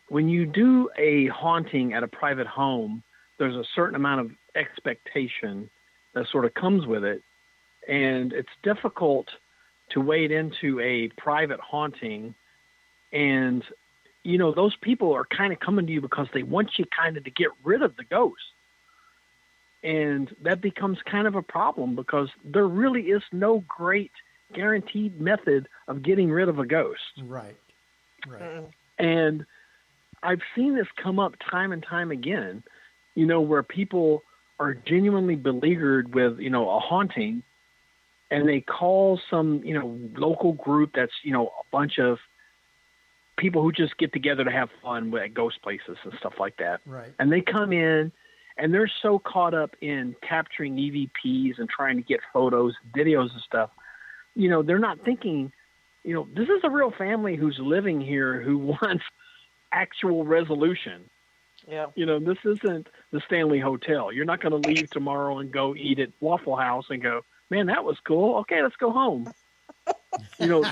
when you do a haunting at a private home, there's a certain amount of expectation that sort of comes with it, and it's difficult to wade into a private haunting. And, you know, those people are kind of coming to you because they want you kind of to get rid of the ghost. And that becomes kind of a problem, because there really is no great guaranteed method of getting rid of a ghost. Right. And I've seen this come up time and time again, you know, where people are genuinely beleaguered with, you know, a haunting, and they call some, you know, local group that's, you know, a bunch of people who just get together to have fun at ghost places and stuff like that. Right. And they come in, and they're so caught up in capturing EVPs and trying to get photos, videos and stuff. You know, they're not thinking, you know, this is a real family who's living here who wants actual resolution. Yeah. You know, this isn't the Stanley Hotel. You're not going to leave tomorrow and go eat at Waffle House and go, man, that was cool. Okay, let's go home. You know,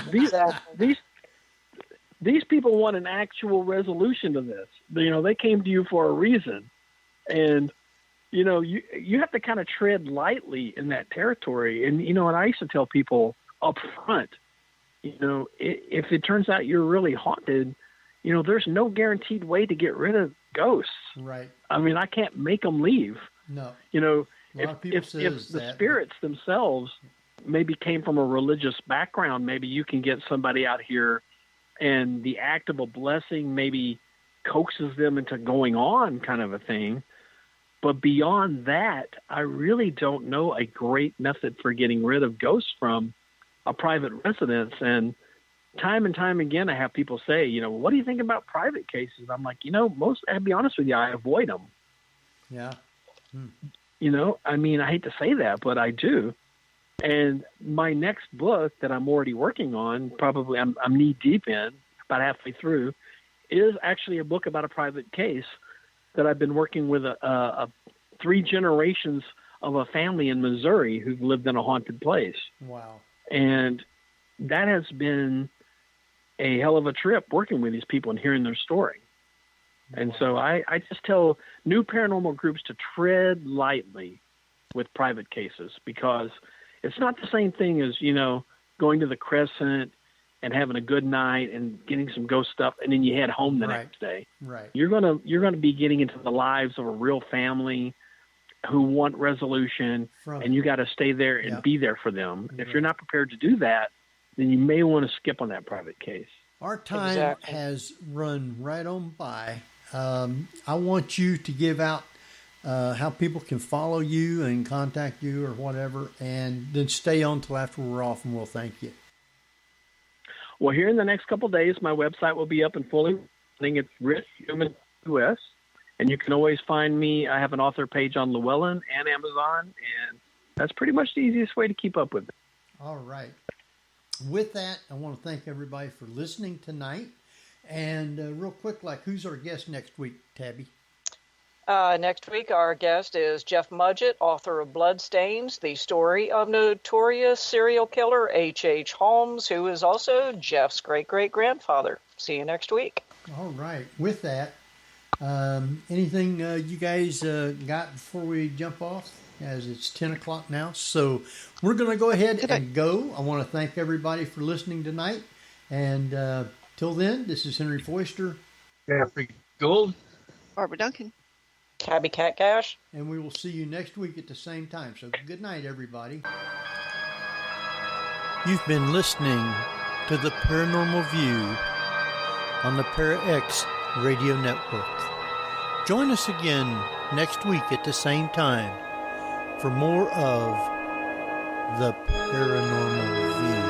these people want an actual resolution to this. they came to you for a reason. And, you have to kind of tread lightly in that territory. And, and I used to tell people up front, if it turns out you're really haunted, there's no guaranteed way to get rid of ghosts. Right. I mean, I can't make them leave. No. If the spirits themselves maybe came from a religious background, maybe you can get somebody out here and the act of a blessing maybe coaxes them into going on, kind of a thing. But beyond that, I really don't know a great method for getting rid of ghosts from a private residence. And time again, I have people say, what do you think about private cases? I'm like, I'll be honest with you, I avoid them. Yeah. I mean, I hate to say that, but I do. And my next book that I'm already working on, probably I'm knee deep in, about halfway through, is actually a book about a private case that I've been working with a 3 generations of a family in Missouri who've lived in a haunted place. Wow. And that has been a hell of a trip working with these people and hearing their story. And so I just tell new paranormal groups to tread lightly with private cases, because it's not the same thing as, going to the Crescent and having a good night and getting some ghost stuff, and then you head home the next day. Right. You're gonna be getting into the lives of a real family who want resolution, and you got to stay there and be there for them. And if you're not prepared to do that, then you may want to skip on that private case. Our time has run right on by. I want you to give out how people can follow you and contact you or whatever, and then stay on till after we're off, and we'll thank you. Well, here in the next couple of days, my website will be up and fully running. It's Rich Newman US, and you can always find me. I have an author page on Llewellyn and Amazon, and that's pretty much the easiest way to keep up with it. All right. With that, I want to thank everybody for listening tonight. And real quick, who's our guest next week, Tabby? Next week, our guest is Jeff Mudgett, author of Bloodstains, the story of notorious serial killer H.H. Holmes, who is also Jeff's great-great-grandfather. See you next week. All right. With that, anything you guys got before we jump off? As it's 10 o'clock now. So we're going to go ahead and go. I want to thank everybody for listening tonight. And till then, this is Henry Foister. Jeffrey Gould. Barbara Duncan. Tabby Cat Cash. And we will see you next week at the same time. So good night, everybody. You've been listening to the Paranormal View on the ParaX Radio Network. Join us again next week at the same time for more of the Paranormal View.